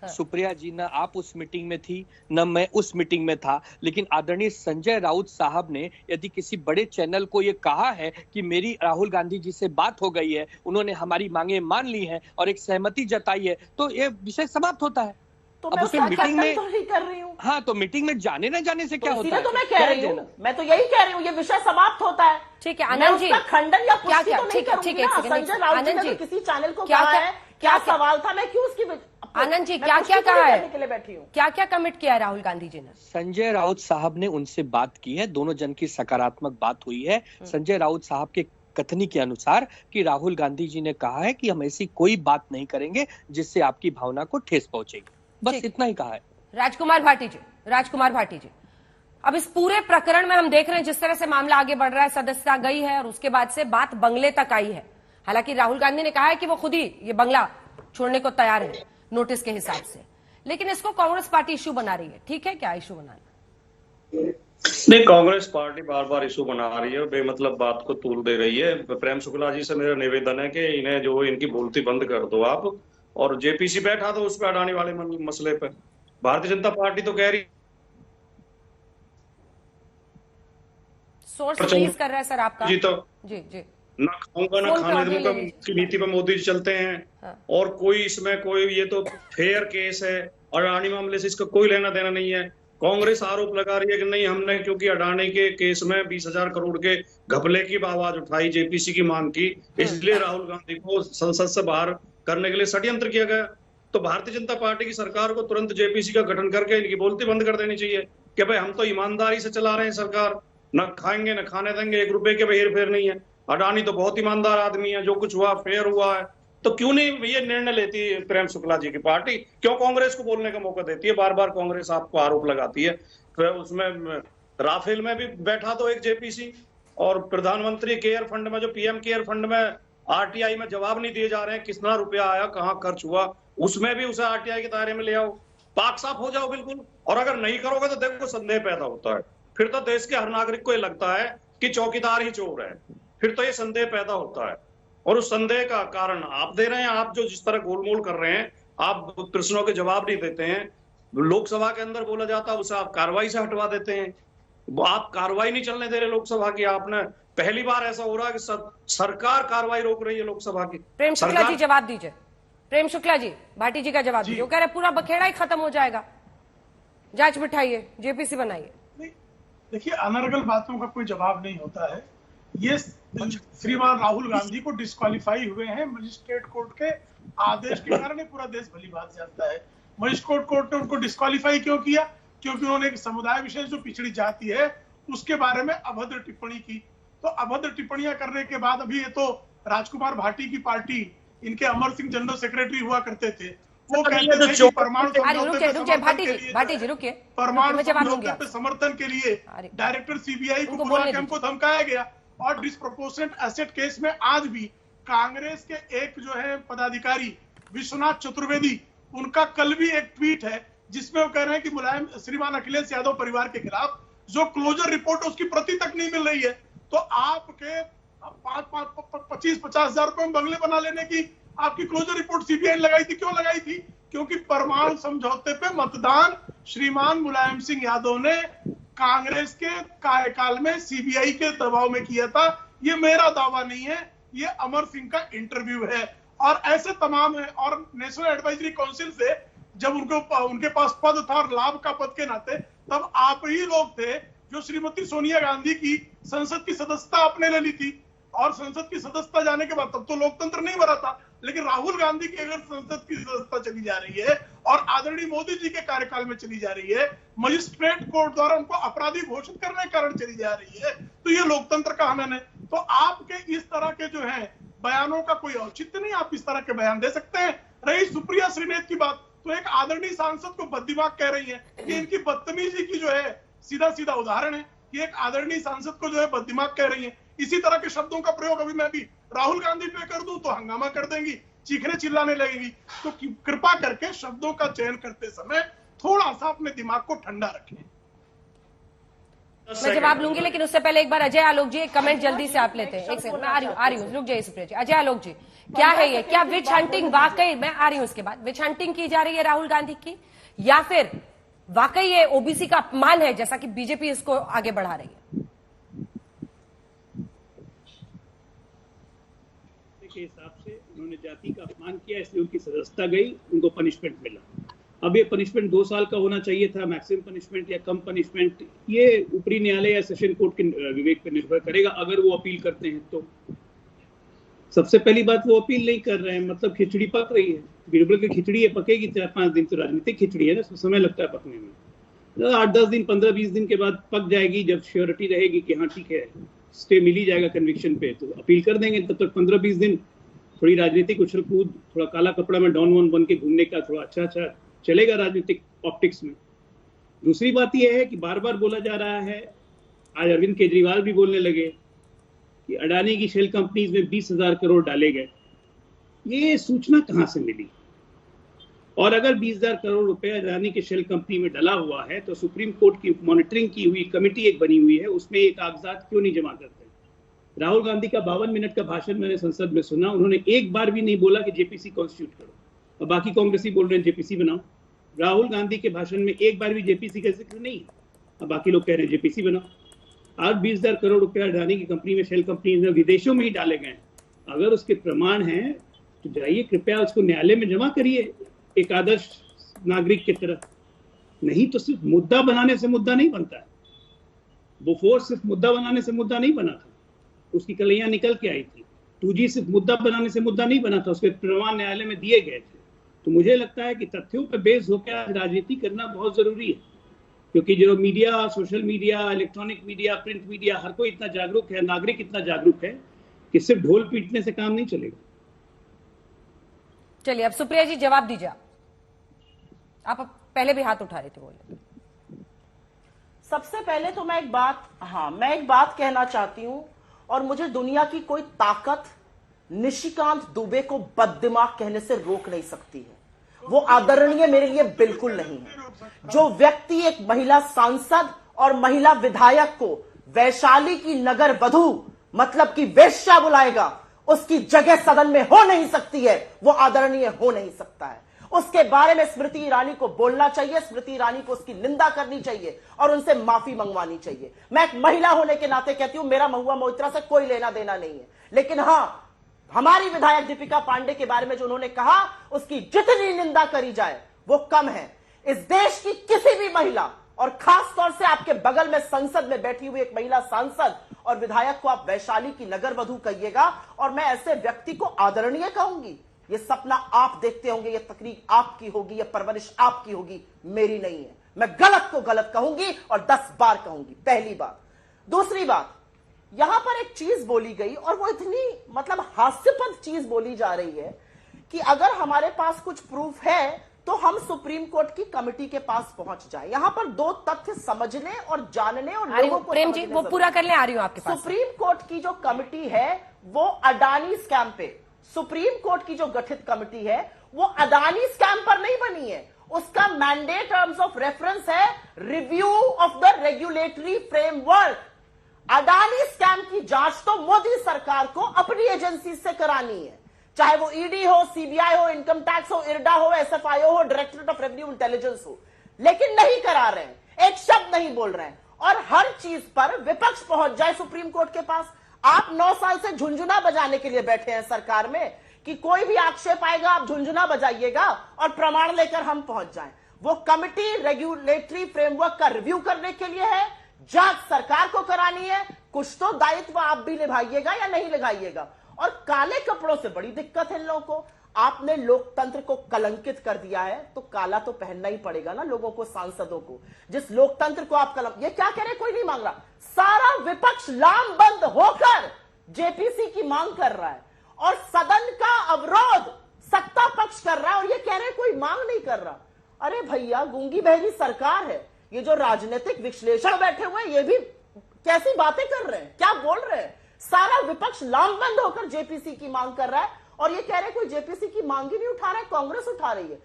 Speaker 11: सुप्रिया जी, न आप उस मीटिंग में थी न मैं उस मीटिंग में था, लेकिन आदरणीय संजय राउत साहब ने यदि किसी बड़े चैनल को ये कहा है कि मेरी राहुल गांधी जी से बात हो गई है, उन्होंने हमारी मांगे मान ली हैं और एक सहमति जताई है, तो ये विषय समाप्त होता है।
Speaker 4: तो अब मैं मीटिंग में तो ही कर रही हूँ।
Speaker 11: हाँ, तो मीटिंग में जाने न जाने से क्या होता है?
Speaker 4: तो मैं कह रही हूँ, मैं तो यही कह रही हूँ, ये विषय समाप्त होता है।
Speaker 6: ठीक है आनंद जी,
Speaker 4: खंडन या पुष्टि तो नहीं करूंगी ना। संजय राउत जी ने किसी चैनल को कहा है, क्या सवाल था, मैं क्यों उसकी
Speaker 6: आनंद जी क्या क्या कहा है, क्या क्या कमिट किया है राहुल गांधी जी ने?
Speaker 11: संजय राउत साहब ने उनसे बात की है, दोनों जन की सकारात्मक बात हुई है। संजय राउत साहब के कथनी के अनुसार कि राहुल गांधी जी ने कहा है कि हम ऐसी कोई बात नहीं करेंगे जिससे आपकी भावना को ठेस पहुंचेगी, बस इतना ही कहा है।
Speaker 6: राजकुमार भाटी जी, अब इस पूरे प्रकरण में हम देख रहे हैं जिस तरह से मामला आगे बढ़ रहा है, सदस्यता गई है और उसके बाद से बात बंगले तक आई है। हालांकि राहुल गांधी ने कहा है कि वो खुद ही ये बंगला छोड़ने को तैयार है नोटिस के हिसाब से, लेकिन इसको कांग्रेस पार्टी इशू बना रही है। ठीक है, क्या इशू बना रही है?
Speaker 12: नहीं, कांग्रेस पार्टी बार बार इशू बना रही है, बेमतलब बात को तूल दे रही है। प्रेम शुक्ला जी से मेरा निवेदन है कि इन्हें जो इनकी बोलती बंद कर दो आप, और जेपीसी बैठा तो उस पर अडानी वाले मसले पर भारतीय जनता पार्टी तो कह रही।
Speaker 6: सोर्स रिलीज कर रहा है सर आपका
Speaker 12: जी, तो
Speaker 6: जी
Speaker 12: ना खाऊंगा ना खाने दूंगा की नीति पर मोदी जी चलते हैं। हाँ। और कोई इसमें कोई ये तो फेयर केस है, अडानी मामले से इसका कोई लेना देना नहीं है। कांग्रेस आरोप लगा रही है कि नहीं, हमने क्योंकि अडानी के केस में 20,000 करोड़ के घपले की आवाज उठाई, जेपीसी की मांग की, इसलिए राहुल गांधी को संसद से बाहर करने के लिए षड्यंत्र किया गया। तो भारतीय जनता पार्टी की सरकार को तुरंत जेपीसी का गठन करके इनकी बोलती बंद कर देनी चाहिए कि भाई हम तो ईमानदारी से चला रहे हैं सरकार, न खाएंगे न खाने देंगे, 1 रुपए के भी हेर फेर नहीं है। अडानी तो बहुत ईमानदार आदमी है, जो कुछ हुआ फेयर हुआ है। तो क्यों नहीं ये निर्णय लेती है प्रेम शुक्ला जी की पार्टी? क्यों कांग्रेस को बोलने का मौका देती है? बार बार कांग्रेस आपको आरोप लगाती है। फिर उसमें राफेल में भी बैठा तो एक जेपीसी, और प्रधानमंत्री केयर फंड में, जो पीएम केयर फंड में आरटीआई में जवाब नहीं दिए जा रहे हैं, कितना रुपया आया, कहाँ खर्च हुआ, उसमें भी उसे आरटीआई के दायरे में ले आओ, पाक साफ हो जाओ बिल्कुल। और अगर नहीं करोगे तो देखो संदेह पैदा होता है, फिर तो देश के हर नागरिक को ये लगता है कि चौकीदार ही चोर है, फिर तो ये संदेह पैदा होता है। और उस संदेह का कारण आप दे रहे हैं। आप जो जिस तरह गोलमोल कर रहे हैं, आप प्रश्नों के जवाब नहीं देते हैं, लोकसभा के अंदर बोला जाता है उसे आप कार्रवाई से हटवा देते हैं। वो आप कार्रवाई नहीं चलने दे रहे लोकसभा की। आपने पहली बार ऐसा हो रहा है कि सरकार कार्रवाई रोक रही है लोकसभा की।
Speaker 6: प्रेम शुक्ला जी जवाब दीजिए। प्रेम शुक्ला जी, भाटी जी का जवाब दीजिए। वो कह रहे पूरा बखेड़ा ही खत्म हो जाएगा, जांच बिठाइए, जेपीसी बनाइए।
Speaker 10: देखिए, अनर्गल बातों का कोई जवाब नहीं होता है। ये श्रीमान राहुल गांधी को डिस्क्वालीफाई हुए हैं मजिस्ट्रेट कोर्ट के आदेश के कारण। पूरा देश भली बात जानता है मजिस्ट्रेट कोर्ट ने उनको डिस्क्वालीफाई क्यों किया, क्योंकि उन्होंने एक समुदाय विशेष जो पिछड़ी जाति है उसके बारे में अभद्र टिप्पणी की। तो अभद्र टिप्पणियां करने के बाद अभी ये तो राजकुमार भाटी की पार्टी, इनके अमर सिंह जनरल सेक्रेटरी हुआ करते थे, वो कहते थे कि परमाणु समझौते पे समर्थन के लिए डायरेक्टर सीबीआई को बुला के हमको धमकाया गया। और डिस्प्रोपोर्शनेट एसेट केस में आज भी कांग्रेस के एक जो है पदाधिकारी विश्वनाथ चतुर्वेदी, उनका कल भी एक ट्वीट है जिसमें वो कह रहे हैं कि मुलायम श्रीमान अखिलेश यादव परिवार के खिलाफ जो क्लोजर रिपोर्ट उसकी प्रति तक नहीं मिल रही है। तो आपके 25-50 हजार रुपए में बंगले बना लेने की आपकी क्लोजर रिपोर्ट सीबीआई लगाई थी। क्यों लगाई थी? क्योंकि परमाणु समझौते पे मतदान श्रीमान मुलायम सिंह यादव ने कांग्रेस के कार्यकाल में सीबीआई के दबाव में किया था। ये मेरा दावा नहीं है, ये अमर सिंह का इंटरव्यू है। और ऐसे तमाम है। और नेशनल एडवाइजरी काउंसिल से जब उनके पास पद था और लाभ का पद के नाते, तब आप ही लोग थे जो श्रीमती सोनिया गांधी की संसद की सदस्यता आपने ले ली थी। और संसद की सदस्यता जाने के बाद तब तो लोकतंत्र नहीं बना था। लेकिन राहुल गांधी की अगर संसद की सदस्यता चली जा रही है और आदरणीय मोदी जी के कार्यकाल में चली जा रही है, मजिस्ट्रेट कोर्ट द्वारा उनको अपराधी घोषित करने के कारण चली जा रही है, तो ये लोकतंत्र का हनन है। तो आपके इस तरह के जो है बयानों का कोई औचित्य नहीं, आप इस तरह के बयान दे सकते हैं। रही सुप्रिया श्रीनेत की बात, तो एक आदरणीय सांसद को बददिमाग कह रही है कि इनकी बदतमीजी की जो है सीधा सीधा उदाहरण है कि एक आदरणीय सांसद को जो है बददिमाग कह रही है। इसी तरह के शब्दों का प्रयोग अभी मैं भी राहुल गांधी पे कर दूं तो हंगामा कर देंगी, चीखने चिल्लाने लगेगी। तो कृपा करके शब्दों का चयन करते समय थोड़ा सा अपने दिमाग को ठंडा रखें।
Speaker 6: मैं जवाब लूंगी, लेकिन उससे पहले एक बार अजय आलोक जी एक कमेंट जल्दी से आप लेते हैं। एक सेकंड, मैं आ रही हूँ, रुक जाइए सुप्रिया जी। अजय आलोक जी, क्या है ये? क्या विच हंटिंग वाकई, मैं आ रही हूँ उसके बाद, विच हंटिंग की जा रही है राहुल गांधी की, या फिर वाकई ये ओबीसी का अपमान है जैसा कि बीजेपी इसको आगे बढ़ा रही है?
Speaker 13: के हिसाब से उन्होंने जाति का अपमान किया, इसलिए उनकी सदस्यता गई, उनको पनिशमेंट मिला। अब ये पनिशमेंट 2 साल का होना चाहिए था, मैक्सिमम पनिशमेंट या कम पनिशमेंट, ये ऊपरी न्यायालय या सेशन कोर्ट के विवेक पर निर्भर करेगा। अगर वो अपील करते हैं तो सबसे पहली बात, वो अपील नहीं कर रहे हैं, मतलब खिचड़ी पक रही है। बिरबल की खिचड़ी है, पकेगी 4-5 दिन, तो राजनीतिक खिचड़ी है ना, समय लगता है पकने में। 8-10 दिन, 15-20 दिन के बाद पक जाएगी, जब श्योरिटी रहेगी कि हाँ ठीक है, स्टे मिल ही जाएगा कन्विक्शन पे, तो अपील कर देंगे। तब तक 15-20 दिन थोड़ी राजनीतिक उछल कूद, थोड़ा काला कपड़ा में डॉन वॉन बन के घूमने का थोड़ा अच्छा चलेगा राजनीतिक ऑप्टिक्स में। दूसरी बात यह है कि बार बार बोला जा रहा है, आज अरविंद केजरीवाल भी बोलने लगे कि अडानी की शेल कंपनीज में 20,000 करोड़ डाले गए। ये सूचना कहां से मिली? और अगर 20,000 करोड़ रुपए अडानी के शेल कंपनी में डला हुआ है तो सुप्रीम कोर्ट की मॉनिटरिंग की हुई कमेटी एक बनी हुई है, उसमें ये कागजात क्यों नहीं जमा करते? राहुल गांधी का 52 मिनट का भाषण मैंने संसद में सुना, उन्होंने एक बार भी नहीं बोला कि जेपीसी कॉन्स्टिट्यूट करो, और बाकी कांग्रेसी बोल रहे हैं जेपीसी बनाओ। राहुल गांधी के भाषण में एक बार भी जेपीसी का जिक्र नहीं है, और बाकी लोग कह रहे हैं जेपीसी बनाओ। आज 20,000 करोड़ रुपया अडानी की कंपनी में, शेल कंपनी में विदेशों में ही डाले गए। अगर उसके प्रमाण हैं तो जाइए कृपया उसको न्यायालय में जमा करिए एक आदर्श नागरिक की तरह। नहीं तो सिर्फ मुद्दा बनाने से मुद्दा नहीं बनता है। बोफोर्स सिर्फ मुद्दा बनाने से मुद्दा नहीं बना था, उसकी कलैया निकल के आई थी। 2G सिर्फ मुद्दा बनाने से मुद्दा नहीं बना था, उसके प्रमाण न्यायालय में दिए गए थे। तो मुझे लगता है कि तथ्यों पर बेस होकर राजनीति करना बहुत जरूरी है, क्योंकि जो media, social media, electronic media, print media, हर कोई इतना जागरूक है, नागरिक इतना जागरूक है कि सिर्फ ढोल पीटने से काम नहीं चलेगा।
Speaker 6: चलिए अब सुप्रिया जी जवाब दीजिए। आप पहले भी हाथ उठा रहे थे, बोलिए।
Speaker 4: सबसे पहले तो मैं एक बात कहना चाहती हूं, और मुझे दुनिया की कोई ताकत निशिकांत दुबे को बददिमाग कहने से रोक नहीं सकती है। वो आदरणीय मेरे लिए बिल्कुल नहीं है। जो व्यक्ति एक महिला सांसद और महिला विधायक को वैशाली की नगर वधू मतलब की वेश्या बुलाएगा, उसकी जगह सदन में हो नहीं सकती है, वो आदरणीय हो नहीं सकता है। उसके बारे में स्मृति ईरानी को बोलना चाहिए, स्मृति ईरानी को उसकी निंदा करनी चाहिए और उनसे माफी मंगवानी चाहिए। मैं एक महिला होने के नाते कहती हूं, मेरा महुआ मोइत्रा से कोई लेना देना नहीं है, लेकिन हां, हमारी विधायक दीपिका पांडे के बारे में जो उन्होंने कहा, उसकी जितनी निंदा करी जाए वो कम है। इस देश की किसी भी महिला, और खास तौर से आपके बगल में संसद में बैठी हुई एक महिला सांसद और विधायक को आप वैशाली की नगर वधू कहिएगा, और मैं ऐसे व्यक्ति को आदरणीय कहूंगी। ये सपना आप देखते होंगे, ये तकरीर आपकी होगी, ये परवरिश आपकी होगी, मेरी नहीं है। मैं गलत को गलत कहूंगी और 10 बार कहूंगी, पहली बात। दूसरी बात, यहां पर एक चीज बोली गई और वो इतनी मतलब हास्यास्पद चीज बोली जा रही है कि अगर हमारे पास कुछ प्रूफ है तो हम सुप्रीम कोर्ट की कमेटी के पास पहुंच जाए। यहां पर 2 तथ्य समझने और जानने और लोगों को
Speaker 6: प्रेम जी वो पूरा कर ले, आ रही हूं आपके पास।
Speaker 4: सुप्रीम कोर्ट की जो कमेटी है वो अडानी स्कैम पे, सुप्रीम कोर्ट की जो गठित कमेटी है वो अडानी स्कैम पर नहीं बनी है। उसका मैंडेट टर्म्स ऑफ रेफरेंस है review of the regulatory framework. Adani scam की जांच तो मोदी सरकार को अपनी एजेंसी से करानी है, चाहे वो ईडी हो, सीबीआई हो, इनकम टैक्स हो, इरडा हो, एसएफआईओ हो, डायरेक्टरेट ऑफ रेवेन्यू इंटेलिजेंस हो, लेकिन नहीं करा रहे हैं, एक शब्द नहीं बोल रहे हैं। और हर चीज पर विपक्ष पहुंच जाए सुप्रीम कोर्ट के पास। आप 9 साल से झुंझुना बजाने के लिए बैठे हैं सरकार में कि कोई भी आक्षेप आएगा आप झुंझुना बजाइएगा और प्रमाण लेकर हम पहुंच जाएं। वो कमिटी रेगुलेटरी फ्रेमवर्क का रिव्यू करने के लिए है, जांच सरकार को करानी है, कुछ तो दायित्व आप भी निभाइएगा या नहीं निभाइएगा। और काले कपड़ों से बड़ी दिक्कत है इन लोगों को। आपने लोकतंत्र को कलंकित कर दिया है तो काला तो पहनना ही पड़ेगा ना लोगों को, सांसदों को। जिस लोकतंत्र को आप ये क्या कह रहे, कोई नहीं मांग रहा, सारा विपक्ष लामबंद होकर जेपीसी की मांग कर रहा है और सदन का अवरोध सत्ता पक्ष कर रहा है और ये कह रहे कोई मांग नहीं कर रहा। अरे भैया, गूंगी बहरी सरकार है। ये जो राजनीतिक विश्लेषण बैठे हुए ये भी कैसी बातें कर रहे हैं, क्या बोल रहे हैं। सारा विपक्ष लामबंद होकर जेपीसी की मांग कर रहा है और ये कह रहे कोई जेपीसी की मांग ही नहीं उठा रहा है, कांग्रेस उठा रही है।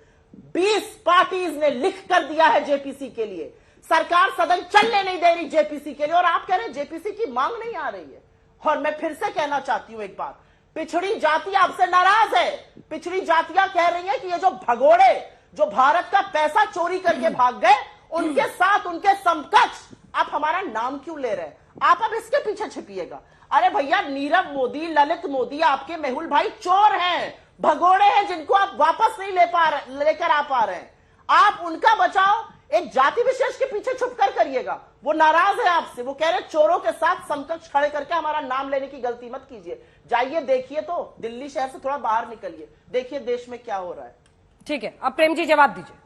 Speaker 4: 20 पार्टीज ने लिख कर दिया है जेपीसी के लिए, सरकार सदन चलने नहीं दे रही जेपीसी के लिए, और आप कह रहे हैं जेपीसी की मांग नहीं आ रही है। और मैं फिर से कहना चाहती हूं एक बात, पिछड़ी जाति आपसे नाराज है। पिछड़ी जातियां कह रही है कि ये जो भगोड़े जो भारत का पैसा चोरी करके भाग गए, उनके साथ उनके समकक्ष आप हमारा नाम क्यों ले रहे हैं। आप अब इसके पीछे छिपिएगा। अरे भैया, नीरव मोदी, ललित मोदी, आपके मेहुल भाई चोर हैं, भगोड़े हैं, जिनको आप वापस नहीं लेकर आ पा रहे हैं। आप उनका बचाव एक जाति विशेष के पीछे छुपकर करिएगा। वो नाराज है आपसे, वो कह रहे चोरों के साथ समकक्ष खड़े करके हमारा नाम लेने की गलती मत कीजिए। जाइए देखिए, तो दिल्ली शहर से थोड़ा बाहर निकलिए, देखिए देश में क्या हो रहा है।
Speaker 6: ठीक है, अब प्रेम जी जवाब दीजिए।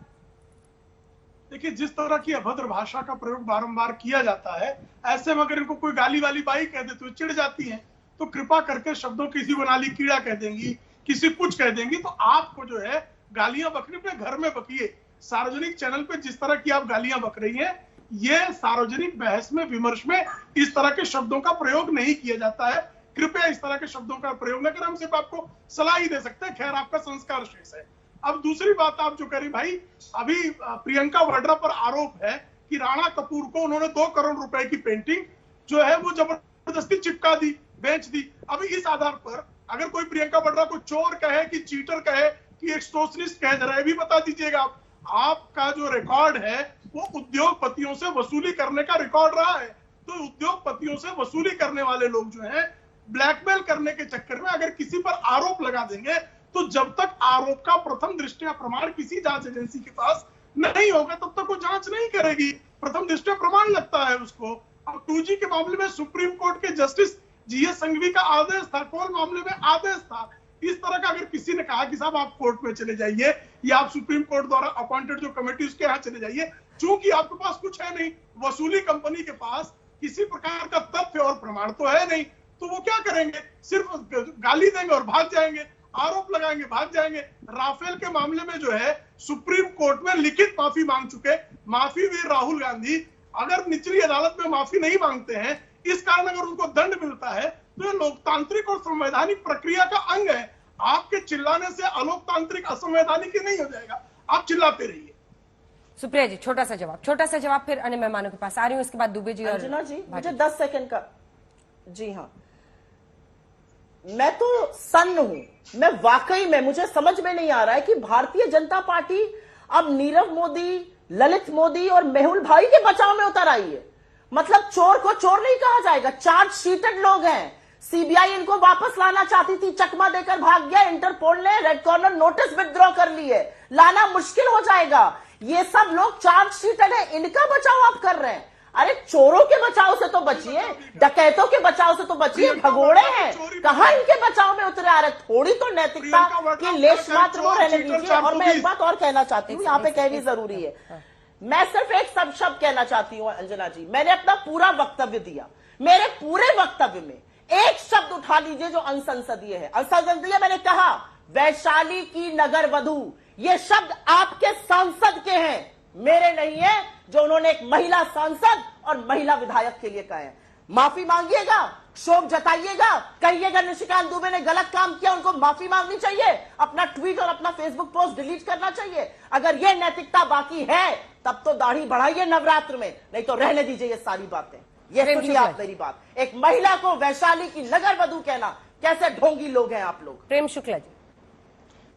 Speaker 10: देखिए, जिस तरह की अभद्र भाषा का प्रयोग बारंबार किया जाता है, ऐसे में अगर इनको कोई गाली वाली बाई कह दे तो चिढ़ जाती हैं, तो कृपा करके शब्दों किसी को नाली कीड़ा कह देंगी, किसी कुछ कह देंगी, तो आपको जो है गालियां बकनी अपने घर में बकिए। सार्वजनिक चैनल पे जिस तरह की आप गालियां बक रही हैं, ये सार्वजनिक बहस में, विमर्श में इस तरह के शब्दों का प्रयोग नहीं किया जाता है। कृपया इस तरह के शब्दों का प्रयोग न करें, हम सिर्फ आपको सलाह ही दे सकते हैं। खैर, आपका संस्कार शेष है। अब दूसरी बात आप जो करी भाई, अभी प्रियंका वाड्रा पर आरोप है कि राणा कपूर को उन्होंने 2 करोड़ रुपए की पेंटिंग जो है वो जबरदस्ती चिपका दी, बेच दी। अभी इस आधार पर अगर कोई प्रियंका वाड्रा को चोर कहे कि चीटर कहे कि एक्सटॉर्शनिस्ट कहे, जरा भी बता दीजिएगा। आपका जो रिकॉर्ड है वो उद्योगपतियों से वसूली करने का रिकॉर्ड रहा है। तो उद्योगपतियों से वसूली करने वाले लोग जो है, ब्लैकमेल करने के चक्कर में अगर किसी पर आरोप लगा देंगे, तो जब तक आरोप का प्रथम दृष्टया प्रमाण किसी जांच एजेंसी के पास नहीं होगा तब तक वो जांच नहीं करेगी। प्रथम दृष्टया प्रमाण लगता है उसको। अब 2G के मामले में सुप्रीम कोर्ट के जस्टिस जीएस संघवी का आदेश था, कोल मामले में आदेश था। इस तरह का अगर किसी ने कहा कि साहब आप कोर्ट में चले जाइए या आप सुप्रीम कोर्ट द्वारा अपॉइंटेड जो कमेटी उसके यहाँ चले जाइए, चूंकि आपके पास कुछ है नहीं, वसूली कंपनी के पास किसी प्रकार का तथ्य और प्रमाण तो है नहीं, तो वो क्या करेंगे, सिर्फ गाली देंगे और भाग जाएंगे, आरोप लगाएंगे, भाग जाएंगे। राफेल के मामले में जो है सुप्रीम कोर्ट में लिखित माफी मांग चुके माफी वीर राहुल गांधी अगर निचली अदालत में माफी नहीं मांगते हैं, इस कारण अगर उनको दंड मिलता है तो ये लोकतांत्रिक और संवैधानिक प्रक्रिया का अंग है। आपके चिल्लाने से अलोकतांत्रिक असंवैधानिक नहीं हो जाएगा, आप चिल्लाते रहिए।
Speaker 6: सुप्रिया जी, छोटा सा जवाब, फिर अन्य मेहमानों के पास आ रही हूँ, इसके बाद दुबे जी और
Speaker 4: अंजना जी, मुझे 10 सेकंड का। जी हाँ, मैं तो सन्न हूं। मैं वाकई में, मुझे समझ में नहीं आ रहा है कि भारतीय जनता पार्टी अब नीरव मोदी, ललित मोदी और मेहुल भाई के बचाव में उतर आई है। मतलब चोर को चोर नहीं कहा जाएगा, चार्जशीटेड लोग हैं। सीबीआई इनको वापस लाना चाहती थी, चकमा देकर भाग गया। इंटरपोल ने रेड कॉर्नर नोटिस विथड्रॉ कर ली है, लाना मुश्किल हो जाएगा। ये सब लोग चार्जशीटेड है, इनका बचाव आप कर रहे हैं। अरे चोरों के बचाव से तो बचिए, डकैतों के बचाव से तो बचिए। भगोड़े हैं, कहां इनके बचाव में उतरे आ रहे? थोड़ी तो नैतिकता की लेश मात्र वो रहने दीजिए। और मैं एक बात और कहना चाहती हूँ, यहाँ पे कहनी जरूरी है। मैं सिर्फ एक सब शब्द कहना चाहती हूँ अंजना जी, मैंने अपना पूरा वक्तव्य दिया। मेरे पूरे वक्तव्य में एक शब्द उठा लीजिए जो अनसंसदीय है। अनसंसदीय मैंने कहा वैशाली की नगर वधू, ये शब्द आपके सांसद के हैं, मेरे नहीं है, जो उन्होंने एक महिला सांसद और महिला विधायक के लिए कहा है। माफी मांगिएगा, शोक जताइएगा, कहिएगा निशिकांत दुबे ने गलत काम किया, उनको माफी मांगनी चाहिए, अपना ट्वीट और अपना फेसबुक पोस्ट डिलीट करना चाहिए। अगर ये नैतिकता बाकी है तब तो दाढ़ी बढ़ाइए नवरात्र में, नहीं तो रहने दीजिए ये सारी बातें। ये सुनिए आप मेरी बात, एक महिला को वैशाली की नगर वधू कहना, कैसे ढोंगी लोग हैं आप लोग।
Speaker 6: प्रेम शुक्ला जी,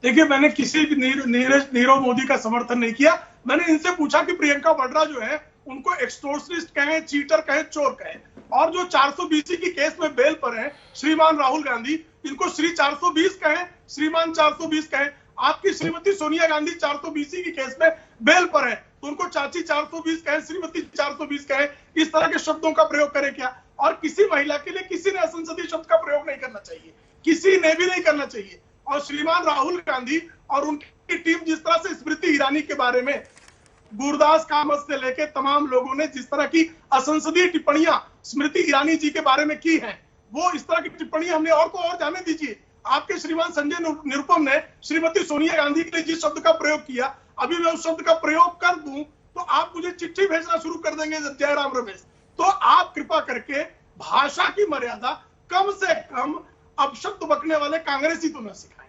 Speaker 10: देखिए मैंने किसी भी नीरव मोदी का समर्थन नहीं किया। मैंने इनसे पूछा कि प्रियंका वाड्रा जो है उनको एक्सटोर्शनिस्ट कहें, चीटर कहें, चोर कहें, और जो 420 की केस में बेल पर है श्रीमान राहुल गांधी, इनको श्री 420 कहें, श्रीमान 420 कहें। आपकी श्रीमती सोनिया गांधी 420 की केस में बेल पर है, तो उनको चाची 420 कहें, श्रीमती 420 कहें, इस तरह के शब्दों का प्रयोग करें क्या? और किसी महिला के लिए किसी ने असंसदीय शब्द का प्रयोग नहीं करना चाहिए, किसी ने भी नहीं करना चाहिए। और श्रीमान राहुल गांधी और उनकी टीम जिस तरह से स्मृति ईरानी के बारे में, गुरदास कामत से लेकर तमाम लोगों ने जिस तरह की असंसदीय टिप्पणियां स्मृति ईरानी जी के बारे में की हैं, वो इस तरह की टिप्पणियां हमने और को और जाने दीजिए। आपके श्रीमान संजय निरुपम ने श्रीमती सोनिया गांधी के लिए जिस शब्द का प्रयोग किया, अभी मैं उस शब्द का प्रयोग कर दूं तो आप मुझे चिट्ठी भेजना शुरू कर देंगे जयराम रमेश। तो आप कृपा करके भाषा की मर्यादा कम से कम अपशब्द बकने वाले कांग्रेसी तो न सिखाएं।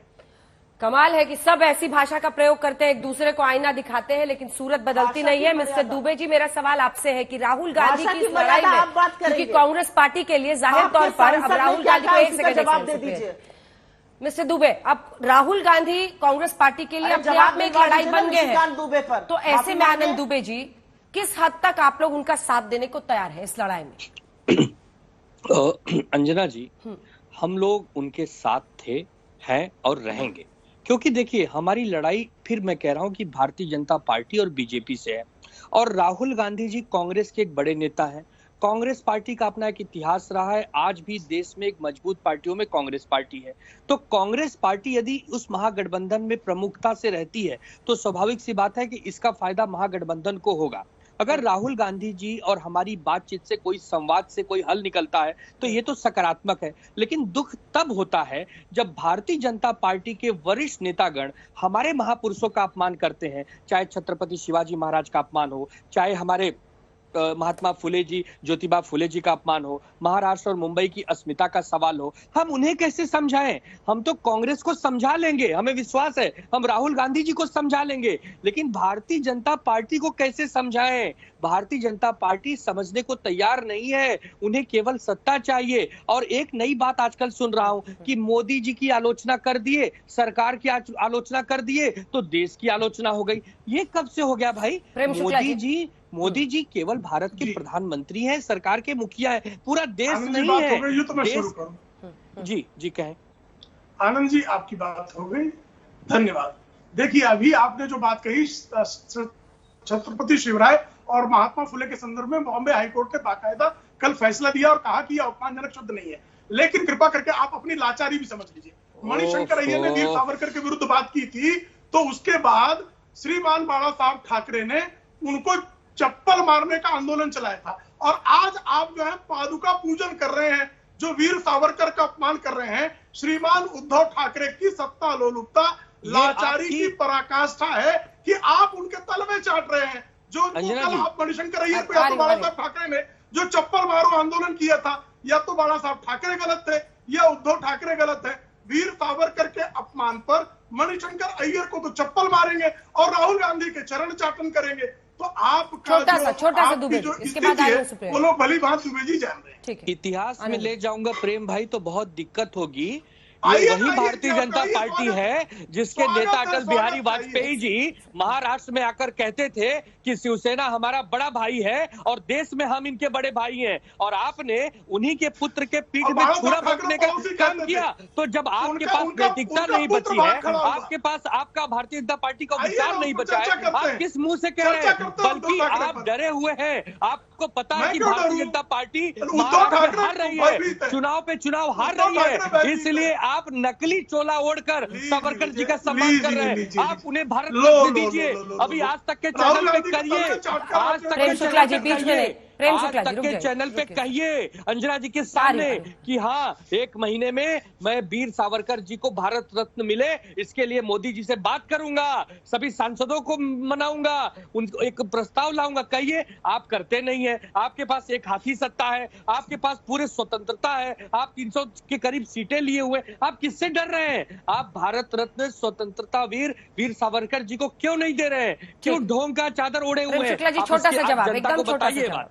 Speaker 6: कमाल है कि सब ऐसी भाषा का प्रयोग करते हैं, एक दूसरे को आईना दिखाते हैं, लेकिन सूरत बदलती नहीं है। मिस्टर दुबे जी, मेरा सवाल आपसे है कि राहुल गांधी की इस लड़ाई में, क्योंकि कांग्रेस पार्टी के लिए जाहिर तौर पर, अब राहुल गांधी को एक सेकंड जवाब दे दीजिए मिस्टर दुबे, अब राहुल गांधी कांग्रेस पार्टी के लिए अपने आप में एक लड़ाई बन गए हैं, तो ऐसे में आनंद दुबे जी, किस हद तक आप लोग उनका साथ देने को तैयार है इस लड़ाई में?
Speaker 11: अंजना जी, हम लोग उनके साथ थे, हैं और रहेंगे, क्योंकि देखिए हमारी लड़ाई, फिर मैं कह रहा हूं कि भारतीय जनता पार्टी और बीजेपी से है। और राहुल गांधी जी कांग्रेस के एक बड़े नेता हैं। कांग्रेस पार्टी का अपना एक इतिहास रहा है, आज भी देश में एक मजबूत पार्टियों में कांग्रेस पार्टी है। तो कांग्रेस पार्टी यदि उस महागठबंधन में प्रमुखता से रहती है तो स्वाभाविक सी बात है कि इसका फायदा महागठबंधन को होगा। अगर राहुल गांधी जी और हमारी बातचीत से, कोई संवाद से कोई हल निकलता है तो ये तो सकारात्मक है, लेकिन दुख तब होता है जब भारतीय जनता पार्टी के वरिष्ठ नेतागण हमारे महापुरुषों का अपमान करते हैं, चाहे छत्रपति शिवाजी महाराज का अपमान हो, चाहे हमारे महात्मा फुले जी, ज्योतिबा फुले जी का अपमान हो, महाराष्ट्र और मुंबई की अस्मिता का सवाल हो। हम उन्हें कैसे समझाएं? हम तो कांग्रेस को समझा लेंगे, हमें विश्वास है, हम राहुल गांधी जी को समझा लेंगे, लेकिन भारतीय जनता पार्टी को कैसे समझाएं? भारतीय जनता पार्टी समझने को तैयार नहीं है, उन्हें केवल सत्ता चाहिए। और एक नई बात आजकल सुन रहा हूं कि मोदी जी की आलोचना कर दिए, सरकार की आलोचना कर दिए तो देश की आलोचना हो गई। ये कब से हो गया भाई? मोदी जी केवल भारत के प्रधानमंत्री हैं, सरकार के मुखिया हैं, पूरा देश नहीं है।
Speaker 10: तो मैं शुरू करूं।
Speaker 11: जी कहें।
Speaker 10: आनंद जी, आपकी बात हो गई, धन्यवाद। देखिए अभी आपने जो बात कही छत्रपति शिवराय और महात्मा फुले के संदर्भ में, बॉम्बे हाईकोर्ट ने बाकायदा कल फैसला दिया और कहा कि यह अपमानजनक शब्द नहीं है। लेकिन कृपा करके आप अपनी लाचारी भी समझ लीजिए। मणिशंकर अय्यर ने वीर सावरकर के विरुद्ध बात की थी, तो उसके बाद श्रीमान बाला साहब ठाकरे ने उनको चप्पल मारने का आंदोलन चलाया था। और आज आप जो है पादुका पूजन कर रहे हैं, जो वीर सावरकर का अपमान कर रहे हैं। श्रीमान उद्धव ठाकरे की सत्ता लोलुपता, लाचारी की पराकाष्ठा है कि आप उनके तल में चाट रहे हैं। जो कल आप मणिशंकर अय्यर को, या तो बाला साहब ठाकरे ने जो चप्पल मारो आंदोलन किया था, या तो बाला साहब ठाकरे गलत थे या उद्धव ठाकरे गलत है। वीर सावरकर के अपमान पर मणिशंकर अय्यर को तो चप्पल मारेंगे और राहुल गांधी के चरण चाटन करेंगे। तो आपका
Speaker 6: छोटा सा दुबे जी, इसके बाद आएंगे सुप्रिया।
Speaker 10: वो लोग भली बात दुबे जी जान रहे हैं।
Speaker 6: ठीक है,
Speaker 11: इतिहास में ले जाऊंगा प्रेम भाई तो बहुत दिक्कत होगी। ये वही भारतीय जनता पार्टी है जिसके नेता अटल बिहारी वाजपेयी जी महाराष्ट्र में आकर कहते थे कि शिवसेना हमारा बड़ा भाई है और देश में हम इनके बड़े भाई हैं, और आपने उन्हीं के पुत्र के पीठ में छुरा भोंकने का काम किया। तो जब आपके पास नैतिकता नहीं बची है, आपके पास आपका भारतीय जनता पार्टी का विचार नहीं बचा है, आप किस मुंह से कह रहे हैं? बल्कि आप डरे हुए हैं। आपको पता है कि भारतीय जनता पार्टी महाराष्ट्र में हार रही है, चुनाव पे चुनाव हार रही है, इसलिए आप नकली चोला ओढ़कर सावरकर जी का सम्मान कर रहे हैं। आप उन्हें भारत रत्न दीजिए। अभी आज तक के चैनल पे करिए, आज तक के चैनल पे कहिए अंजना जी के सामने कि हाँ, 1 महीने में मैं वीर सावरकर जी को भारत रत्न मिले, इसके लिए मोदी जी से बात करूंगा, सभी सांसदों को मनाऊंगा, उनको एक प्रस्ताव लाऊंगा। कहिए, आप करते नहीं है। आपके पास एक हाथी सत्ता है, आपके पास पूरे स्वतंत्रता है, आप 300 के करीब सीटें लिए हुए, आप किससे डर रहे हैं? आप भारत रत्न स्वतंत्रता वीर सावरकर जी को क्यों नहीं दे रहे हैं? क्यों ढोंग का चादर ओढ़े हुए हैं?
Speaker 6: छोटा सा जवाब, एकदम छोटा सा जवाब।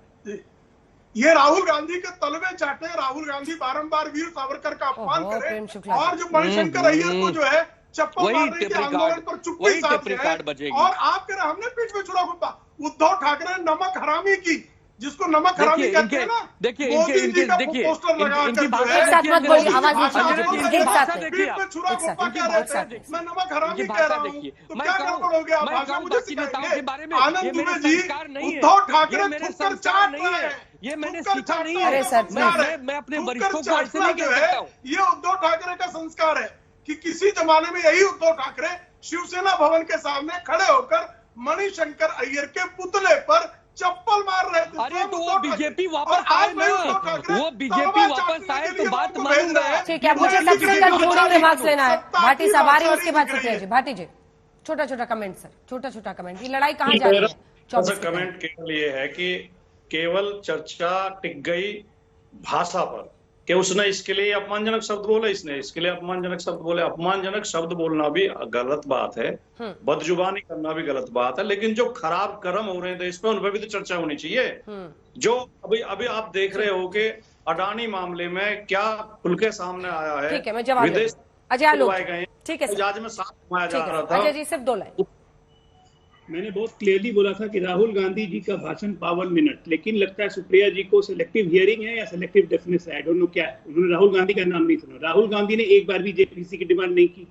Speaker 10: ये राहुल गांधी के तलवे चाटे, राहुल गांधी बारंबार वीर सावरकर का अपमान करे और जो मणिशंकर अय्यर को जो है चप्पल मारने के आंदोलन पर चुप्पी साध रहे हैं। और आप कह रहे हमने पीठ में छुरा घुमा। उद्धव ठाकरे नमक हरामी की, जिसको नमक हरामी कहते हैं ना,
Speaker 11: देखिए
Speaker 10: पोस्टर लगा कर मैं नमक हरामी कह रहा हूँ, तो क्या गड़बड़ हो गया? भाषा मुझे सिखाएंगे? आनंद दुबे जी, उद्धव ठाकरे थुक्कर चाट रहे हैं,
Speaker 11: ये मैंने सीखा नहीं है। मैं अपने वरिष्ठों को ऐसे नहीं कह सकता हूँ।
Speaker 10: ये उद्धव ठाकरे का संस्कार है कि किसी जमाने में यही उद्धव ठाकरे शिवसेना भवन के सामने खड़े होकर मणिशंकर अय्यर के पुतले पर चप्पल मार रहे थे।
Speaker 11: अरे तो वो बीजेपी वापस आए ना, वो बीजेपी वापस आए तो बात मानूंगा।
Speaker 6: ठीक है, मुझे सबसे कंक्लूडिंग रिमार्क्स लेना है। भाटी साहब आ रही है, उसके बाद सुप्रिया जी। भाटी जी, छोटा कमेंट सर, छोटा कमेंट। ये लड़ाई कहाँ जा रही है?
Speaker 12: कमेंट केवल ये है कि केवल चर्चा टिक गई भाषा पर कि उसने इसके लिए अपमानजनक शब्द बोले, इसने इसके लिए अपमानजनक शब्द बोले। अपमानजनक शब्द बोलना भी गलत बात है, बदजुबानी करना भी गलत बात है, लेकिन जो खराब कर्म हो रहे हैं देश में उन पर भी तो चर्चा होनी चाहिए। जो अभी आप देख रहे हो कि अडानी मामले में क्या खुल के सामने आया है।
Speaker 6: ठीक है, मैं जवाब
Speaker 12: विदेश
Speaker 6: गए। ठीक है,
Speaker 12: जहाज में साथ घुमाया जा रहा था।
Speaker 6: अजय जी, सिर्फ 2 लाइन।
Speaker 13: मैंने बहुत क्लियरली बोला था कि राहुल गांधी जी का भाषण 52 मिनट, लेकिन लगता है सुप्रिया जी को सिलेक्टिव हियरिंग है या सिलेक्टिव डेफनेस है, आई डोंट नो क्या है। उन्होंने राहुल गांधी का नाम नहीं सुना। राहुल गांधी ने एक बार भी जेपीसी की डिमांड नहीं की।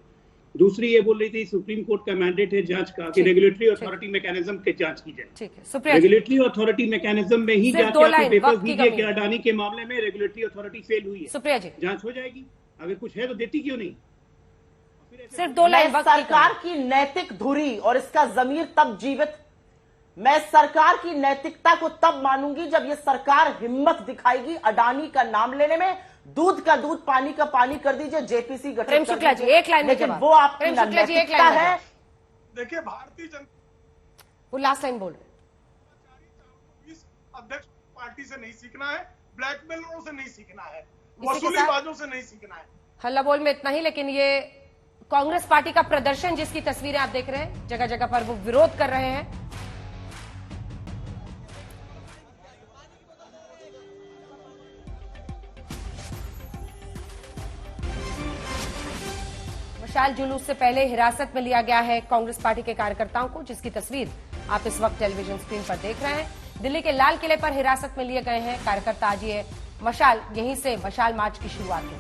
Speaker 13: दूसरी ये बोल रही थी सुप्रीम कोर्ट का मैंडेट है जांच का कि रेगुलेटरी अथॉरिटी मैकेनिज्म के जांच की जाए।
Speaker 6: ठीक है, सुप्रिया
Speaker 13: रेगुलेटरी अथॉरिटी मैकेनिज्म में ही जाके पेपर्स दीजिए कि अडानी के मामले में रेगुलेटरी अथॉरिटी फेल हुई है।
Speaker 6: सुप्रिया जी,
Speaker 13: जांच हो जाएगी। अगर कुछ है तो देती क्यों नहीं?
Speaker 6: सिर्फ 2 लाइन।
Speaker 4: सरकार की नैतिक धुरी और इसका जमीर तब जीवित, मैं सरकार की नैतिकता को तब मानूंगी जब ये सरकार हिम्मत दिखाएगी अडानी का नाम लेने में। दूध का दूध, पानी का पानी कर दीजिए, जेपीसी गठित
Speaker 6: प्रेम शुक्ला जी, एक लाइन में
Speaker 4: लेकिन वो आपकी नैतिकता है।
Speaker 10: देखिए, भारतीय जनता,
Speaker 6: वो लास्ट लाइन बोल रहे,
Speaker 10: अध्यक्ष पार्टी से नहीं सीखना है, ब्लैकमेलरों से नहीं सीखना है, वसूलीबाजों से नहीं सीखना है।
Speaker 6: हल्ला बोल में इतना ही। लेकिन ये कांग्रेस पार्टी का प्रदर्शन, जिसकी तस्वीरें आप देख रहे हैं, जगह जगह पर वो विरोध कर रहे हैं। मशाल जुलूस से पहले हिरासत में लिया गया है कांग्रेस पार्टी के कार्यकर्ताओं को, जिसकी तस्वीर आप इस वक्त टेलीविजन स्क्रीन पर देख रहे हैं। दिल्ली के लाल किले पर हिरासत में लिए गए हैं कार्यकर्ता। आज ये मशाल, यहीं से मशाल मार्च की शुरुआत हुई।